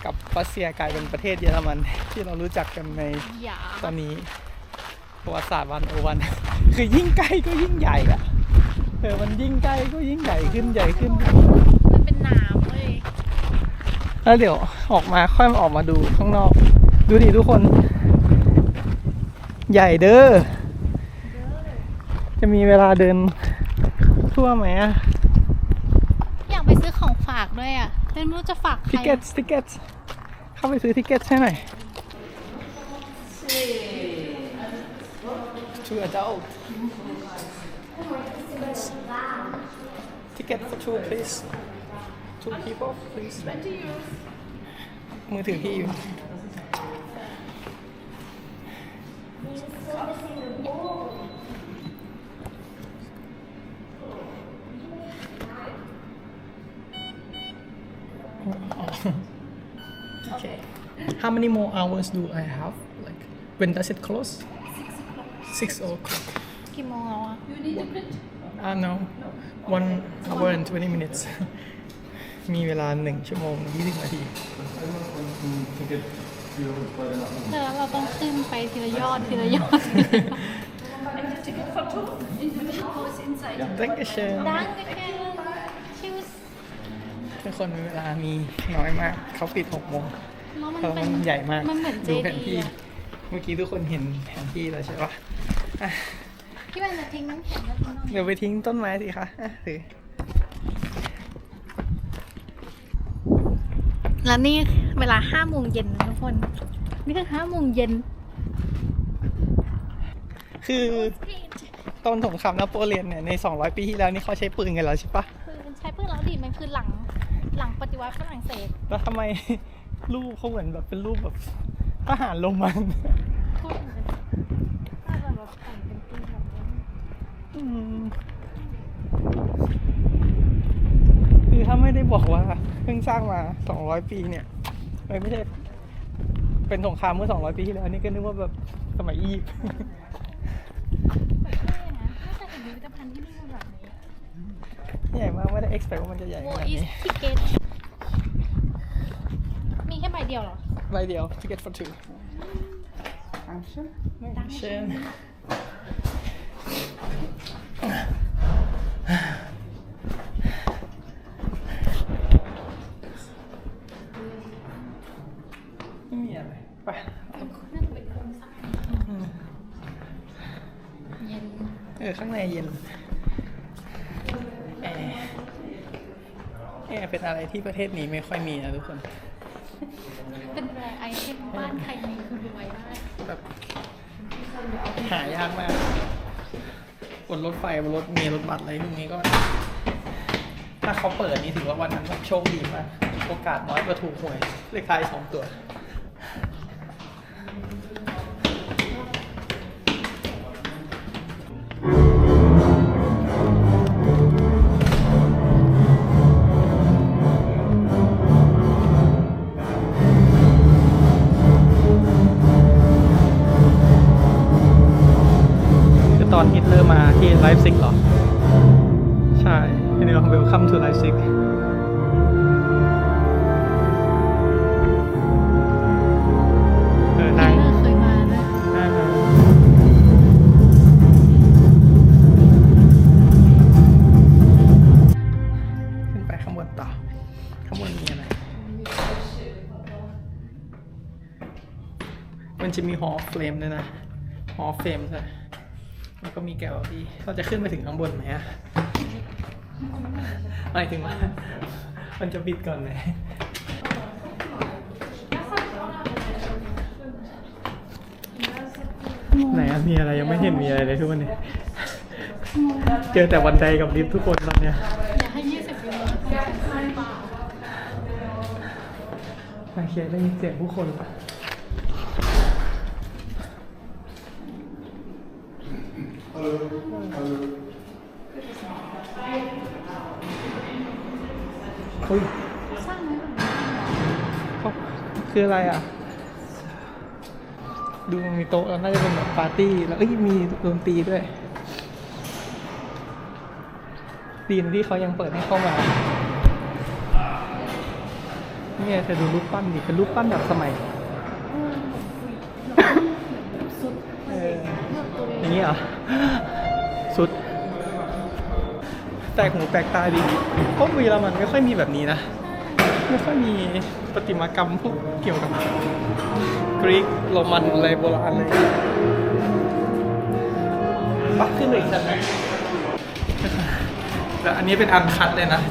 Speaker 2: กับรัสเซียกลายเป็นประเทศเยอรมัน ที่เรารู้จักกันใน
Speaker 1: อย่า
Speaker 2: ตอนนี้ประวัติศาสตร์101 คือยิ่งใกล้ก็ยิ่งใหญ่อะมันยิ่งใกล้ก็ยิ่งใหญ่ขึ้น
Speaker 1: มันเป็นน้ำเลย
Speaker 2: แล้วเดี๋ยวออกมาค่อยมาออกมาดูข้างนอก ดูดิทุกคน ใหญ่เด้อ จะมีเวลาเดินทั่วไหมอะ
Speaker 1: อยากไปซื้อของฝากด้วยอ่ะแต่ไม่รู้จะฝากใคร
Speaker 2: ทิเก็ตเข้าไปซื้อทิเก็ตให้หน่อย two adult ticket for two please two people please มือถือพี่อยู่ Okay. How many more hours do I have? Like, when does it close? 6 o'clock.
Speaker 1: กี่โมงแล้วอ่ะ
Speaker 2: No. 1 hour and 20 minutes. มีเวลา1 ชั่วโมง 20 นาที
Speaker 1: แล้วเราต้องขึ้นไปทีละยอดทีละยอด
Speaker 2: Dankeschön.
Speaker 1: ดังกันชิวส์
Speaker 2: ทุกคนเวลามีน้อยมาก เขาปิด6 โมง
Speaker 1: แล้ว
Speaker 2: เพราะ
Speaker 1: มัน
Speaker 2: มันใหญ่มาก
Speaker 1: มันเหมือนเจ
Speaker 2: ดูแผน
Speaker 1: ดี
Speaker 2: ที่
Speaker 1: ย์อะ
Speaker 2: เมื่อกี้ทุกคนเห็นแผนที่แล้วใช่ปะอ่ะ
Speaker 1: พี่แมนจะทิ้งน้ำแข็งแล้วทิ้งน้ำ
Speaker 2: เดี๋ยวไปทิ้งต้นไม้สิคะอ่ะถือ
Speaker 1: แล้วนี่เวลา5 โมงเย็นนะทุกคน นี่คือ5 โมงเย็น
Speaker 2: คือตอนสงครามนโปเลียนเนี่ยใน 200 ปีที่แล้วนี่เขาใช้ปืนกันแล้วใช่ปะ
Speaker 1: คือมันใช้ปืนแล้วดิมันคือหลังปฏิวัติฝรั่งเศส
Speaker 2: แล้วทำไมรูปเขาเหมือนแบบเป็นรูปแบบทหารโรมัน
Speaker 1: พูดเหมือนน่าจะแบบแต่งเป็นปืนแบบนี้
Speaker 2: อืมคือถ้าไม่ได้บอกว่าเพิ่งสร้างมา 200 ปีเนี่ยไม่ใช่เป็นสงครามเมื่อ 200 ปีที่แล้วนี่ก็นึกว่าแบบสมัยอียิปต์
Speaker 1: แต่เท่นะน่าจะเห็นพิพิธภัณฑ์ที่นี่เป็นแบบนี้
Speaker 2: ใหญ่มากไม่ได้ expect ว่ามันจะใหญ่ข
Speaker 1: War
Speaker 2: นาด
Speaker 1: is
Speaker 2: นี้
Speaker 1: ticket มีแค่ใบเดียวเหรอ
Speaker 2: ใบเดียว ticket for two เชิญไม่มีอะไรไป
Speaker 1: น่าจะเป็นโครงสร้างเย็น
Speaker 2: ข้างในเย็นแอร์เป็นอะไรที่ประเทศนี้ไม่ค่อยมีนะทุกคน
Speaker 1: เป็นแรไอเทมบ้านใครมีคือรวยมาก
Speaker 2: แบบหายากมากบนรถไฟบนรถเมล์รถบัสอะไรพวกนี้ก็ ถ้าเขาเปิดนี่ถือว่าวันนั้นแบบโชคดีมากโอกาสน้อยกว่าถูกหวยเลขท้าย2 ตัว คือตอนฮิตเลอร์มาที่ไลฟ์ซิกเหรอ ใช่อันนี้เรา Welcome to Leipzig นั่ง
Speaker 1: เคยมาด้วย
Speaker 2: ขึ้นไปข้างบนต่อ ข้างบนมีอะไร มันจะมีหอเฟรมด้วยนะ หอเฟรมใช่แล้วก็มีแกลเลอรี่เราจะขึ้นไปถึงข้างบนไหมอะหมายถึงว่า มันจะบิดก่อนไหมไหนอะมีอะไรยังไม่เห็นมีอะไรเลยทุกวันนี้ เจอแต่บันไดกับลิฟต์ทุกคนตอนเนี้ย
Speaker 1: อยากให้20 ยูโร
Speaker 2: โอเคได้ยินเสียงผู้คนปะเฮ้ย
Speaker 1: สร้างไหมแบบนี้
Speaker 2: เขาคืออะไรอ่ะ ดูมีโต๊ะแล้วน่าจะเป็นแบบปาร์ตี้ แล้วมีดนตรีด้วย ดีนะที่เขายังเปิดให้เข้ามา เนี่ยเธอดูรูปปั้นดิ เป็นรูปปั้นแบบสมัย
Speaker 1: สุด
Speaker 2: อย่างนี้เหรอ สุด แปลกหูแปลกตาดีเพราะเยอรมันไม่ค่อยมีแบบนี้นะ ไม่ค่อยมีประติมากรรมพวกเกี่ยวกับกรีกโรมันอะไรโบราณเลยปักขึ้นเลยชั้นไหมแต่อันนี้เป็นอันคัดเลยนะ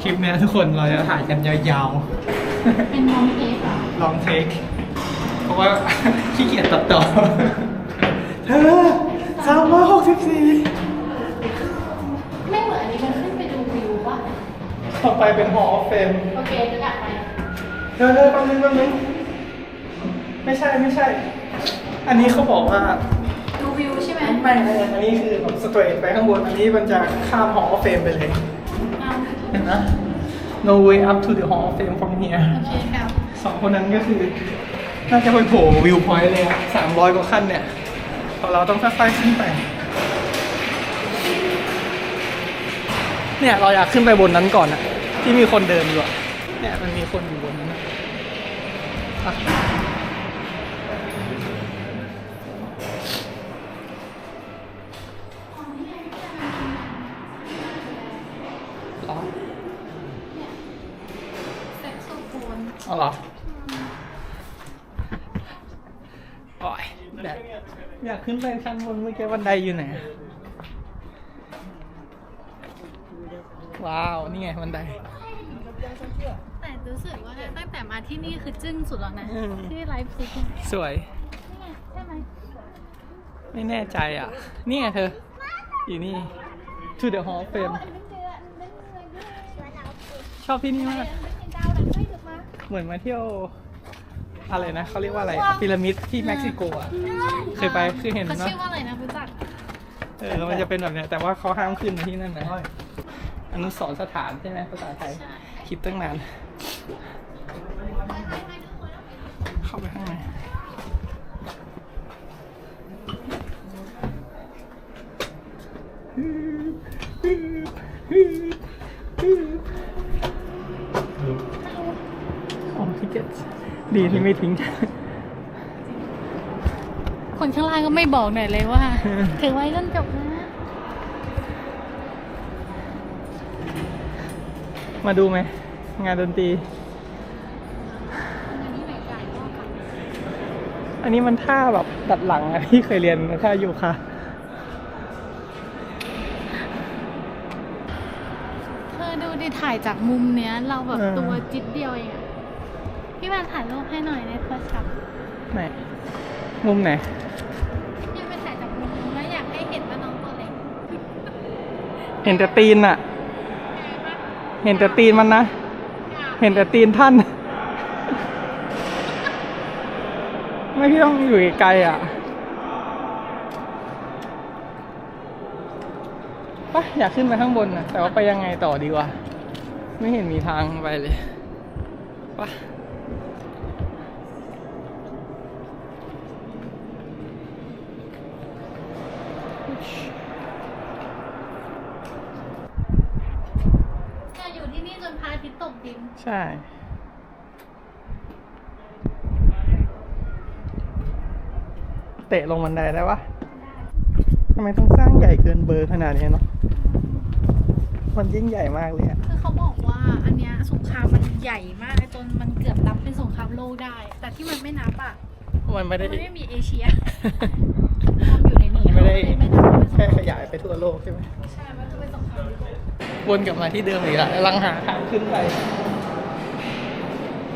Speaker 2: คลิปเนี้ยทุกคนเราจะถ่ายกันยาวๆ
Speaker 1: เป็นมองเทปเหรอ
Speaker 2: ลองเทค เพราะว่า ขี้เกียจตัดต่อ เธอ
Speaker 1: ไม่เหมือนอันนี้มันขึ้นไปดูวิวป่ะ
Speaker 2: ต่อไปเป็นหอเฟรม
Speaker 1: โอเคจะอยากไป
Speaker 2: เธอแป๊บนึงไม่ใช่ อันนี้เขาบอกว่า
Speaker 1: ดูวิวใช่ไหม
Speaker 2: ไม่อันนี้คือแบบสเตรทไปข้างบน อันนี้มันจะข้ามหอเฟรมไปเลย
Speaker 1: เอา
Speaker 2: เห็นนะ No way up to the hall of fame from here
Speaker 1: โอเคครับ
Speaker 2: สองคนนั้นก็คือน่าจะไปโผล่วิวพอยต์เลยอะ300 กว่าขั้นเนี่ยพอเราต้องค่อยๆขึ้นไป เนี่ยเราอยากขึ้นไปบนนั้นก่อนอะที่มีคนเดินอยู่อะเนี่ยมันมีคนอยู่บนนั้นอะอ่ะเหรอ
Speaker 1: แซกโซโฟน
Speaker 2: อ๋อเหรอโอ้ยแดดอยากขึ้นไปชั้นบนเมื่อกี้บันไดอยู่ไหน ว้าว นี่ไงบันได
Speaker 1: แต่รู้สึกว่าตั้งแต่มาที่นี่คือจึ้งสุดแล้วนะ
Speaker 2: อืม
Speaker 1: ที่ไลฟ์ซิก
Speaker 2: สวย
Speaker 1: นี่ไงใช่ไหม
Speaker 2: ไม่แน่ใจอ่ะ นี่ไงเธอ อยู่นี่ To the Hall of Fame ชอบที่นี่มาก เหมือนมาเที่ยว อะไรนะเขาเรียกว่าอะไรอะพีระมิดที่เม็กซิโกอ่ะ เคยไปคือเห็น
Speaker 1: เขา
Speaker 2: เนาะ
Speaker 1: ชื่อว่าอะไรนะรู้จัก
Speaker 2: มันจะเป็นแบบเนี้ยแต่ว่าเขาห้ามขึ้นมาที่นั่นนะอนุสรณ์สถานใช่ไหมภาษาไทย
Speaker 1: ใช่
Speaker 2: คิดตั้งนาน เข้าไปข้างในโอ้ทิเก็ตดีที่ไม่ทิ้ง
Speaker 1: คนข้างล่างก็ไม่บอกหน่อยเลยว่า ถึงไว้จนจบนะ
Speaker 2: มาดูไหม งานดนตรี อันนี้มันท่าแบบดัดหลังอะที่เคยเรียนท่าโยคะ
Speaker 1: เธอดูดิถ่ายจากมุมเนี้ย เราแบบ
Speaker 2: เออ
Speaker 1: ตัวจิตเดียวเองอะพี่มาถ่ายรูปให้หน่อยในโทรศัพท์
Speaker 2: ไหน มุมไหน
Speaker 1: พี่ไปถ่ายจากมุมนู้นแล้วอยากให้เห็นว่าน้องตัวเล็ก
Speaker 2: เห็นแต่ตีนอะเห็นแต่ตีนมันนะ เห็นแต่ตีนท่าน ไม่พี่ต้องอยู่ไกลๆอ่ะปะอยากขึ้นไปข้างบนนะแต่ว่าไปยังไงต่อดีวะ ไม่เห็นมีทางไปเลยปะ
Speaker 1: จะอยู่ที่นี่จนพระอาทิตย์ตกดิน
Speaker 2: ใช่ เตะลงบันไดได้ปะทำไมต้องสร้างใหญ่เกินเบอร์ขนาดนี้เนาะ มันยิ่งใหญ่มากเลยอะ
Speaker 1: คือเขาบอกว่าอันเนี้ยสงครามมันใหญ่มากจนมันเกือบนับเป็นสงครามโลกได้ แต่ที่มันไม่นับอ่ะ
Speaker 2: มันไม่ได้
Speaker 1: มันไม่มีเอเชียมันอยู่ในนี้
Speaker 2: ไม่ได้
Speaker 1: เขาเลยไม่นับเป็นสง
Speaker 2: แค่
Speaker 1: คราม
Speaker 2: ขยายไปทั่วโลกใช่ไหม
Speaker 1: ใช่ มันจะเป็นสงครามโลก
Speaker 2: วนกลับมาที่เดิมอีกแล้วกำลังหาทางขึ้นไป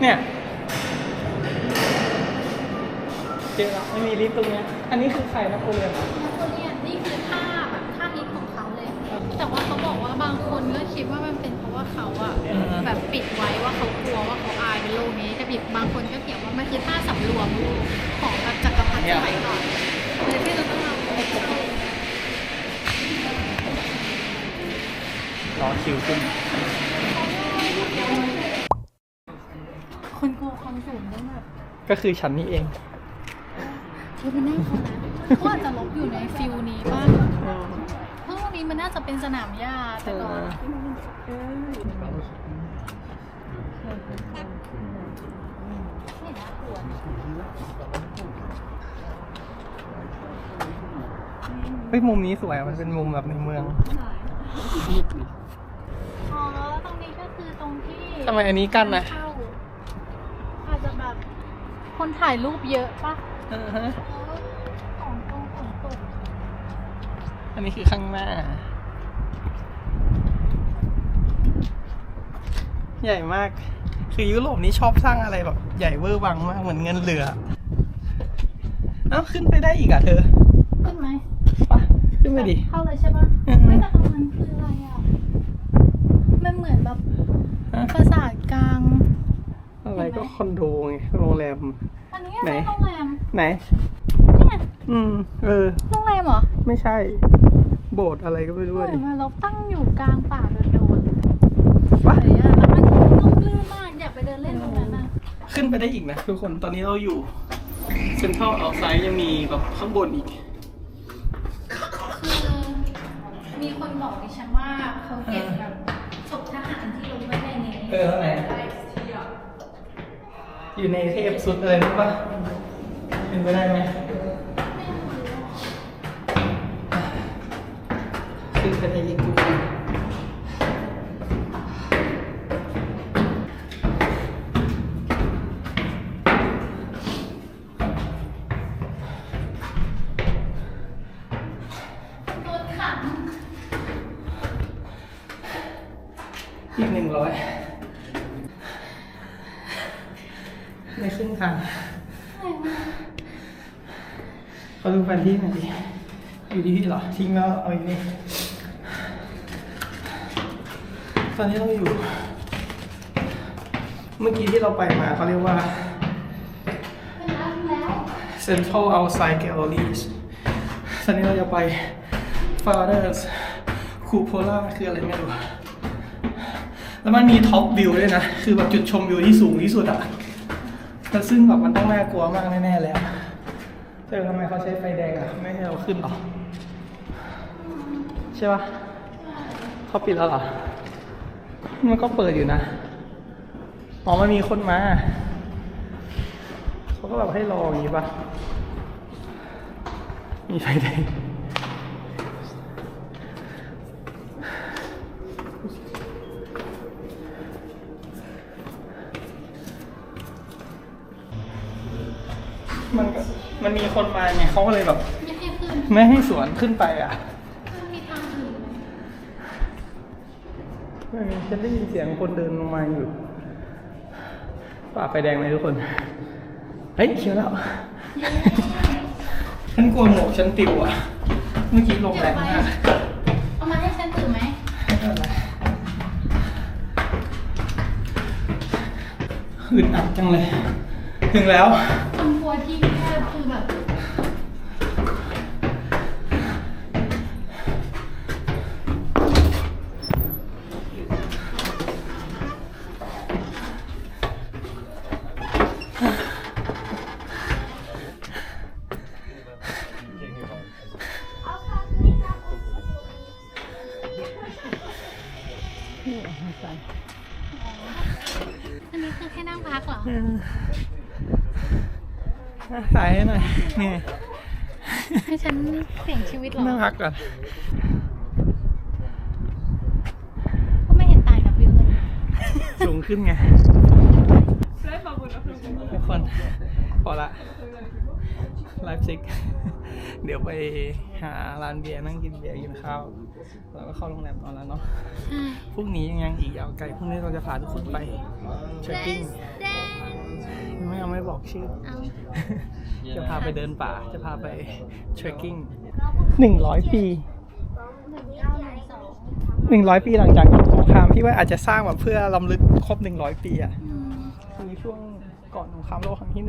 Speaker 2: เนี่ยเจอแล้วไม่มีลิฟต์ตรงเนี้ย อันนี้คือใครนะโปเลียนอะ
Speaker 1: นโปเลียนนี่คือท่าแบบท่าฮิตของเขาเลย แต่ว่าเขาบอกว่าบางคนก็คิดว่ามันเป็นเพราะว่าเขาอะแบบปิดไว้ว่าเขากลัวว่าเขาอายเป็นโลกนี้แต่อีกบางคนก็เขียนว่ามันคือท่าสำรวมของแบบจักรพรรดิสมัยก่อนเลยที่เราต้องเอาไปเข้าร
Speaker 2: อคิวขึ้น
Speaker 1: คนกลัวความสูงต้องแบบ
Speaker 2: ก็คือฉันนี่เอง
Speaker 1: เธอไปนั่งเขานะเขาอาจจะลบอยู่ในฟิลนี้บ้างเพราะว่านี้มันน่าจะเป็นสนามหญ้าแต่ก่อน ไม่น่ากลัวนะ
Speaker 2: เฮ้ยมุมนี้สวยอะมันเป็นมุมแบบในเมือง
Speaker 1: อ๋อแล้วตรงนี้ก็คือตรงที่
Speaker 2: ทำไมอันนี้กั้นนะ
Speaker 1: เข้าอาจจะแบบคนถ่ายรูปเยอะปะ ของตรงของตก
Speaker 2: อันนี้คือข้างหน้า ใหญ่มาก คือยุโรปนี้ชอบสร้างอะไรแบบใหญ่เวอร์วังมากเหมือนเงินเหลือ เอ้าขึ้นไปได้อีกอ่ะเธอ
Speaker 1: ขึ้นไหม
Speaker 2: ไปขึ้น ขึ้นไปดิ
Speaker 1: เข้าเลยใช่ปะ
Speaker 2: อืม
Speaker 1: ไม่แต่ตรงนั้นคืออะไรอ่ะ มันเหมือนแบบ
Speaker 2: ฮะ
Speaker 1: ปราสาทกลาง
Speaker 2: อะไรก็คอนโดไงโรงแรม
Speaker 1: อันนี้
Speaker 2: ไหน
Speaker 1: ใช่โรงแรม
Speaker 2: ไหน
Speaker 1: เนี่ย
Speaker 2: โ
Speaker 1: รงแรมเหรอ
Speaker 2: ไม่ใช่ โบสถ์อะไรก็ไม่รู้
Speaker 1: เหมื
Speaker 2: อะ
Speaker 1: อน
Speaker 2: ดิ
Speaker 1: มันเราตั้งอยู่กลางป่าโดดๆ
Speaker 2: วะ
Speaker 1: สวยอะแล้วมันร่มรื่นมาก อยากไปเดินเล่นตรงนั้นอะ
Speaker 2: ขึ้นไปได้อีกนะทุกคนตอนนี้เราอยู่เซ็นทรัลเอาไซด์ยังมีแบบข้างบนอีก
Speaker 1: คือมีคนบอกดิฉันว่าเขาเก็บแบบศพทหารที่ลงไว้ในนี้
Speaker 2: แล้วไหน อยู่ในเทพสุดอะไรรู้ปะเป็นไปได้ไหมขึ้นไปได้อีกทุกคน
Speaker 1: โดนขัง
Speaker 2: อีก100ในครึ่งทางเขาดูแผนที่หน่อยดิอยู่ที่พี่เหรอทิ้งแล้วเอาอีกนี่ตอนนี้เราอยู่ เมื่อกี้ที่เราไปมาเขาเรียกว่า Central Outside Galleries ตอนนี้เราจะไป Father's Cupola คืออะไรไม่รู้ แล้วมันมีท็อปวิวด้วยนะ คือแบบจุดชมวิวที่สูงที่สุดอะแต่ซึ่งแบบมันต้องน่ากลัวมากแน่ๆเลยอะเจอทำไมเขาใช้ไฟแดงอะไม่ให้เราขึ้นหรอ ใช่ปะเขาปิดแล้วเหรอ มันก็เปิดอยู่นะ อ๋อมันมีคนมา เขาก็แบบให้รออย่างงี้ปะมีไฟแดง มันมีคนมาไงเขาก็เลยแบบ
Speaker 1: ไม่ให้ขึ้น
Speaker 2: ไม่ให้สวนขึ้นไปอ่ะ
Speaker 1: มันมีทางอื่นไหม
Speaker 2: ฉันได้ยินเสียงคนเดินลงมาอยู่ฝ่าไฟแดงไหมทุกคน เฮ้ยเขียวแล้ว ฉันกลัวหมวกฉันปิวอ่ะ เมื่อกี้ลมแรงมาก
Speaker 1: เอามาให้ฉันถือไหม
Speaker 2: ไม่เป็นไรอึดอัดจังเลย ถึงแล้ว
Speaker 1: คนกลัวที่แคบคือแบบ อันนี้คือแค่นั่งพักเหรอ
Speaker 2: ถ่ายให้หน่อยนี่
Speaker 1: ให้ฉันเสี่ยงชีวิตเหรอ
Speaker 2: นั่งพักก่อน
Speaker 1: ก็ไม่เห็นตายกับวิวเลย
Speaker 2: สูงขึ้นไงทุกคนพอละไลฟ์ซิก เดี๋ยวไปหาร้านเบียร์นั่งกินเบียร์กินข้าว แล้วก็เข้าโรงแรมนอนแล้วเนาะ
Speaker 1: ใช่
Speaker 2: พรุ่งนี้ยังอีกยาวไกลพรุ่งนี้เราจะพาทุกคนไปเทรคกิ้งไม่บอกชื่อ
Speaker 1: เอา
Speaker 2: จะพาไปเดินป่า จะพาไปเทรคกิ้ง100 ปี100 ปีหลังจากสงครามที่ว่าอาจจะสร้างแบบเพื่อรำลึกครบ100 ปีอ่ะ
Speaker 1: อืม
Speaker 2: คือช่วงก่อนสงครามโลกครั้งที่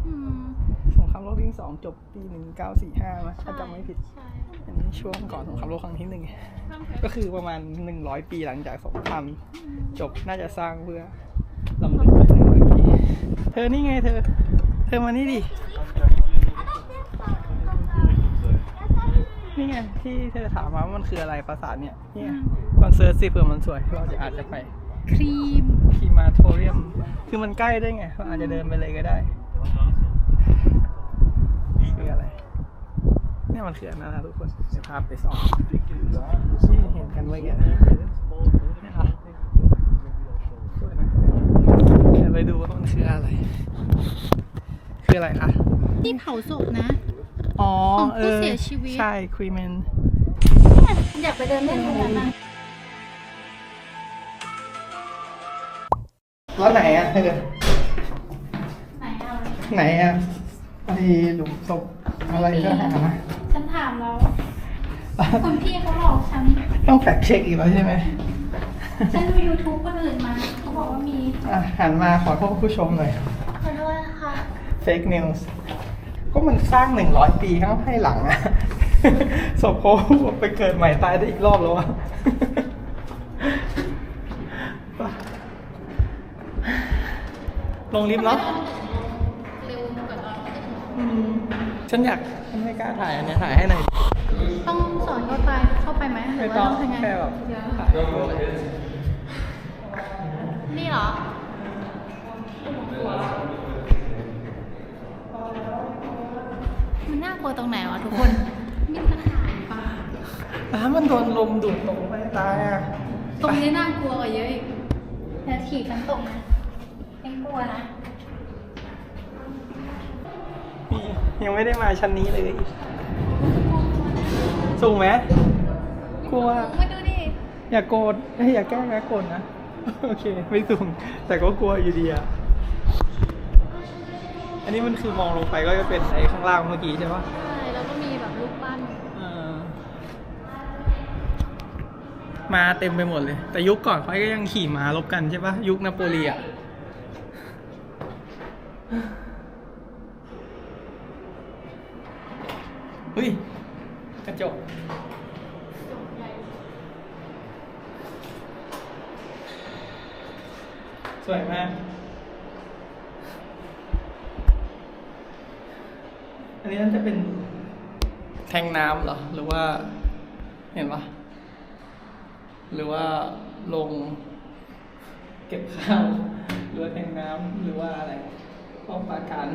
Speaker 1: อืม
Speaker 2: 1สงครามโลกที่2จบปี1945นะถ้าจำไม่ผิด
Speaker 1: ใช่
Speaker 2: อันนี้ช่วงก่อนสงครามโลกครั้งที่1ก็คือประมาณ100 ปีหลังจากสงครามจบน่าจะสร้างเพื่อรำลึก100 ปีเธอนี่ไงเธอมานี่ดินี่ไงที่เธอถามมาว่ามันคืออะไรปราสาทเนี่ยเนี่ยลองเซิร์ชสิเผื่อมันสวยเราจะอาจจะไป
Speaker 1: ครีม
Speaker 2: คีมาโทเรียมคือมันใกล้ได้ไงเราอาจจะเดินไปเลยก็ได้คืออะไรเนี่ยมันคืออันนั้นนะทุกคนเดี๋ยวพาไปส่องที่เห็นกันเมื่อกี้เนี่ยอ่ะสวยนะเดี๋ยวไปดูว่ามันคืออะไร คืออะไรคะ
Speaker 1: ที่เผาศพนะ
Speaker 2: อ๋อ
Speaker 1: ของผู้เสียชีวิต
Speaker 2: ใช่ครีเมน
Speaker 1: อยากไปเดินเล่นตรงนั้นนะ
Speaker 2: แล้วไหนอ่ะเธอ
Speaker 1: ไหนเอา
Speaker 2: ไหนอ่ะไอหลุมศพอะไรก็หานะ
Speaker 1: ฉันถามแล้ว คุณพี่เขาหลอกฉัน
Speaker 2: ต้องแฟกเช็คอีกแล้วใช่ไหม
Speaker 1: ฉันดู YouTube คนอื่นมาเขาบอกว่ามี
Speaker 2: หันมาขอโทษผู้ชมหน่อย
Speaker 1: ขอโทษนะคะ
Speaker 2: fake news ก็มันสร้าง 100 ปีข้างให้หลังอะ ศพเขาไปเกิดใหม่ตายได้อีกรอบแล้วอะ ลงลิฟต์เนาะ
Speaker 1: เร็วกว่าเรา
Speaker 2: ฉันไม่กล้าถ่ายอันเนี้ยถ่ายให้หน่อย
Speaker 1: ต้องสอนเข้าไปไหมหรื
Speaker 2: ไม่
Speaker 1: อว่า
Speaker 2: ต้อง
Speaker 1: ต้องทำไง
Speaker 2: แค่แบบถ่าย
Speaker 1: นี่เหรอ มันน่ากลัวตรงไหนวะทุกคน มีปัญหาปะ
Speaker 2: มันโดนลมดูดตรงไปตายอะ
Speaker 1: ตรงนี้น่ากลัวกว่าเยอะอีกแต่ถีบฉันตกนะไม่กลัวนะ
Speaker 2: ยังไม่ได้มาชั้นนี้เลย สูงไหมกลัว
Speaker 1: มาดูดิ
Speaker 2: อย่าโกรธอย่าแกล้งนะโกรธนะ โอเค ไม่สูง แต่ก็กลัวอยู่ดีอ่ะ อันนี้มันคือมองลงไปก็จะเป็นไอ้ข้างล่างเมื่อกี้ใช่ปะ
Speaker 1: ใช่แล้วก็มีแบบรูปปั้น
Speaker 2: มาเต็มไปหมดเลย แต่ยุคก่อนเขาก็ยังขี่ม้ารบกันใช่ปะยุคนโปเลียนเฮ้ย กระจก สวยมาก อันนี้น่าจะเป็นแทงน้ำเหรอ หรือว่า เห็นปะหรือว่าลงเก็บข้าวหรือว่าแทงน้ำหรือว่าอะไรป้องปราการ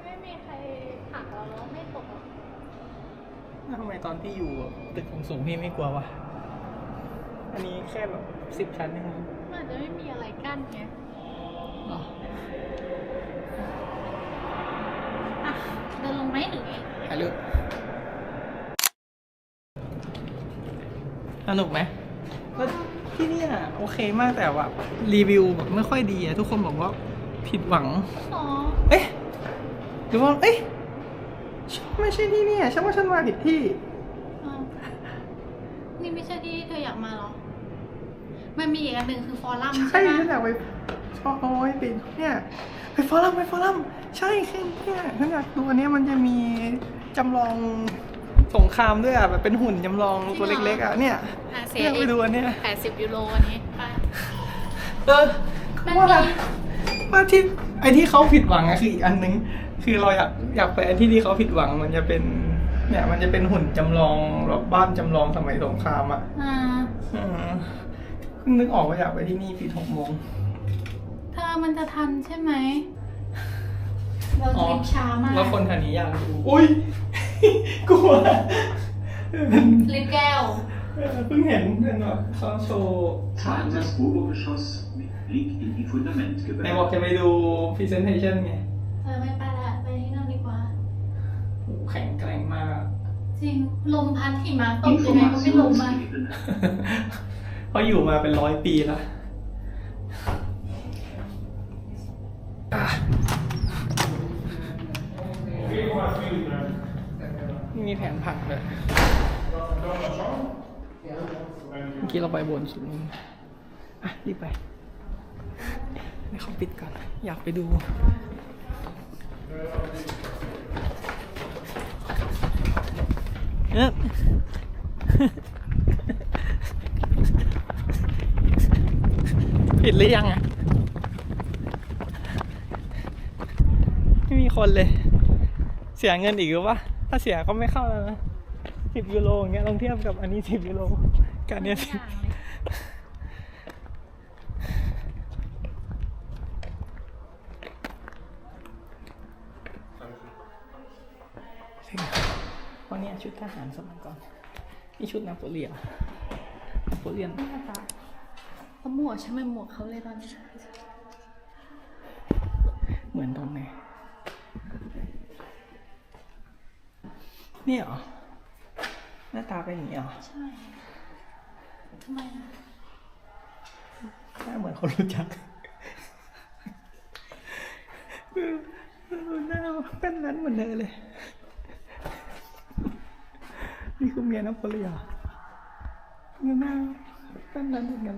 Speaker 1: ไม่มีใครผลักเราแล้วไม่ตกหรอก
Speaker 2: ทำไมตอนพี่อยู่ตึกสูงๆพี่ไม่กลัววะ อันนี้แค่แบบ10 ชั้นเอง
Speaker 1: มันอาจจะไม่มีอะไรกั้นไง
Speaker 2: เหรอ
Speaker 1: อ่ะเดินลงไหมหรือไง
Speaker 2: ถ่ายรูปสนุกไหมก็ที่เนี่ยโอเคมากแต่ว่ารีวิวแบบไม่ค่อยดีอะทุกคนบอกว่าผิดหวัง
Speaker 1: อ๋อ
Speaker 2: เอ๊ะหรือว่าเอ๊ะไม่ใช่ที่เนี่ยฉันว่าฉันมาผิดที่
Speaker 1: อ้าวนี่ไม่ใช่ที่เธออยากมาหรอ มันมีอีกอันหนึ่งคือฟอรัม
Speaker 2: ใช่
Speaker 1: ใช่ไหม
Speaker 2: ฉันอยากไปชอบเอาไว้ปิดเนี่ยไปฟอรัมใช่แค่เนี่ยฉันอยากดูอันเนี้ยมันจะมีจำลองสงครามด้วยอ่ะแบบเป็นหุ่นจำลองตัวเล็กๆอ่ะเนี่ย
Speaker 1: เสีย
Speaker 2: อยากไปดูอันเนี้ย
Speaker 1: 80 ยูโรอันนี้ไป
Speaker 2: คือว่าที่ไอที่เขาผิดหวังอะคืออีกอันนึงคือเราอยากไปอันที่เขาผิดหวังมันจะเป็นเนี่ยมันจะเป็นหุ่นจำลองแบบบ้านจำลองสมัยสงครามอ่ะ เพิ่งนึกออกว่าอยากไปที่นี่ปิด6 โมง
Speaker 1: เธอมันจะทันใช่ไหม เราทริปช้ามาก
Speaker 2: แล้วคนแถวนี้อยากดูอุ้ย กลัว
Speaker 1: ลิฟต์แก้ว
Speaker 2: เพิ่งเห็นเป็นแบบเขาโชว์
Speaker 4: Das Obergeschoss mit Blick in die
Speaker 2: ไหนบอก
Speaker 4: Fundamentgewölbe.
Speaker 2: จะไปดู presentation ไง
Speaker 1: เธอไม่ไปละไปที่นั่นดีกว่า
Speaker 2: โอ้แข็งแกร่งมาก
Speaker 1: จริง ลมพัดหิมะตกยังไงก็ไม่ลมอ่ะ
Speaker 4: Informationsebene.
Speaker 2: เพราะอยู่มาเป็น100 ปีแล้วมีแผนผักเลยเมื่อกี้เราไปบนสุดนู้นอ่ะ รีบไปให้เขาปิดก่อน อยากไปดู ปิดหรือยังอ่ะ ไม่มีคนเลย เสียเงินอีกหรือวะถ้าเสียก็ไม่เข้าแล้วนะ10 ยูโรอย่างเงี้ยลองเทียบกับอันนี้10 ยูโรกับอันเนี้ย10เพราะเนี่ยชุดทหารสมัยก่อนนี่ชุดนาโปเลียน
Speaker 1: เขาหมวกฉันเป็นหมวกเขาเลยตอนนี้
Speaker 2: เหมือนตรงไหนนี่เหรอ หน้าตาเป็นอย่างนี้เหรอ
Speaker 1: ใช่ ทำไมนะ
Speaker 2: หน้าเหมือนคนรู้จัก เป็นนั้นเหมือนเธอเลย นี่คือเมียน้ำปลีอ่ะเงี้ยหน้าเป็นนั้นเหมือนกัน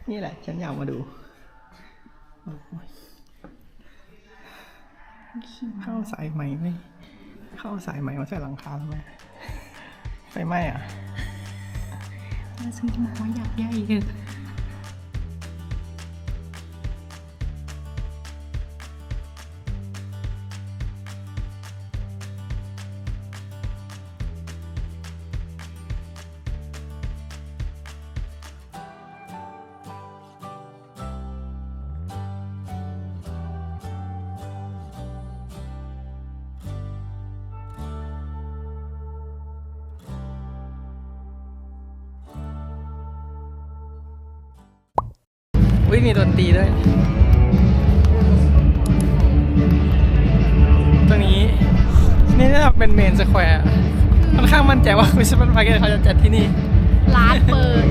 Speaker 2: นี่แหละฉันอยากมาดูเข้าสายไหมไหมเข้าสายไหมมาใส่หลังคาทำไมไฟไหม้อ่ะซึ่งบอกว่าอยากใหญ่มีดนตรีด้วยตรงนี้นี่น่าจะเป็นเมนสแควร์ค่อนข้างมั่นใจว่าคริสต์มาสมาร์เก็ตเขาจะจัดที่นี่
Speaker 1: ร้านเปิด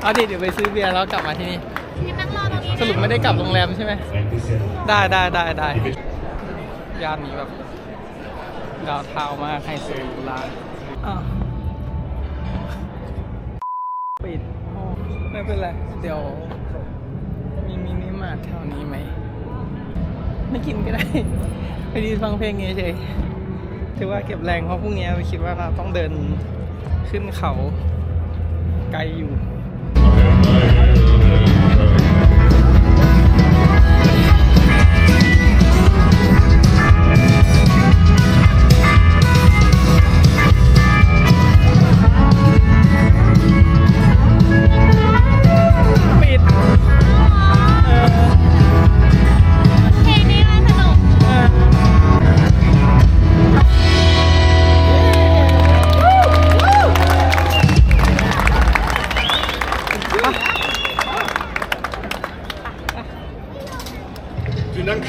Speaker 2: เอาดิเดี๋ยวไปซื้อเบียร์แล้วกลับมาที่นี่
Speaker 1: นั่งรอตรงนี้
Speaker 2: สรุปไม่ได้กลับโรงแรมใช่ไหมได้ย่านนี้แบบดาวเทาวมากไฮโซโบราณปิดไม่เป็นไรเดี๋ยวมีมินิมาร์ทแถวนี้ไหมไม่กินก็ได้ไปดีฟังเพลงเงี้ยเฉยถือว่าเก็บแรงเพราะพรุ่งนี้คิดว่าเราต้องเดินขึ้นเขาไกลอยู่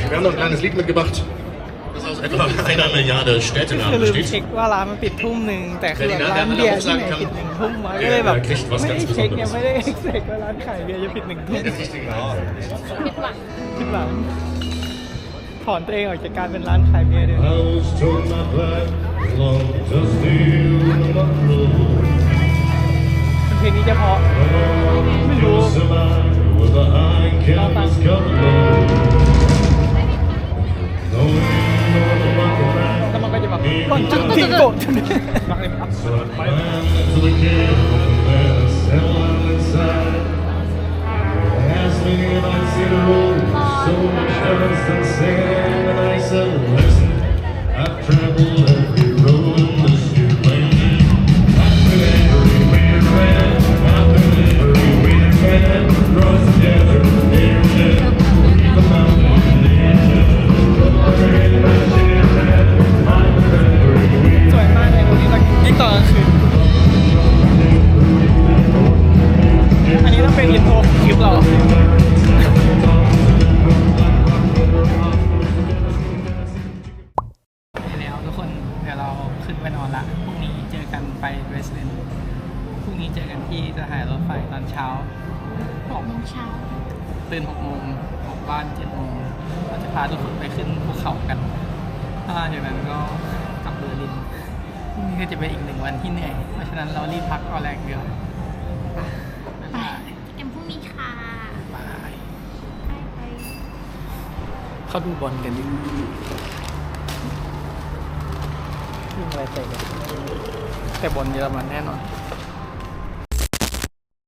Speaker 5: Wir haben noch ein kleines Lied mitgebracht, das aus etwa 1 Milliarde
Speaker 2: คือ
Speaker 5: Städtenamen
Speaker 2: ลืม
Speaker 5: besteht.
Speaker 2: เช็คว่าร้านมันปิดทุ่มหนึ่งแต่คือแบบร้านเบียร์ที่ไหนปิด1 ทุ่มมาก็เลยแบบไม่ได้เช็คเนี่ยไม่ได้เอ็กเซกว่าร้านขายเบียร์จะปิด1 ทุ่ม
Speaker 5: Das richtige Namen.
Speaker 2: ผิดหวังถอนตัวเองออกจากการเป็นร้านขายเบียร์เลย
Speaker 5: I was told my black long to steal my clothes.
Speaker 2: เพลงนี้จะเพราะไม่รู้
Speaker 5: With a high canvas covered
Speaker 2: แล้วมันก็จะแบบหล่นจุดทิ้งโกรธจนบางเลยครับ
Speaker 5: So I climbed into the cave and settled inside. They asked me if I'd see the road, so much dance and singing, and I said, listen, I've traveled every road in this new land. I've been everywhere, man. I've been everywhere, man. Cross together, here and there, leave the mountain there. Over in my city, man. I've been everywhere.
Speaker 2: สวยมากเลยตรงนี้ยิ่งตอนกลางคืนอันนี้ต้องเป็นอินโทรคลิปเราแล้วทุกคนเดี๋ยวเราขึ้นไปนอนละพรุ่งนี้เจอกันไปเวสต์เลนพรุ่งนี้เจอกันที่สถานีรถไฟตอนเช้า
Speaker 1: 6 โมงเช้า
Speaker 2: ตื่น6 โมงออกบ้าน7 โมงเราจะพาทุกคนไปขึ้นภูเขากันจากนั้นก็กลับเบอร์ลินพรุ่งนี้ก็จะเป็นอีก1 วันที่เหนื่อยเพราะฉะนั้นเรารีบพักเอาแรงเดียว
Speaker 1: ไปเจอกันพรุ่งนี้ค่ะ
Speaker 2: บาย
Speaker 1: ไป
Speaker 2: เขาดูบอลกันดิยิงอะไรใส่กันแต่บอลเยอรมันแน่นอน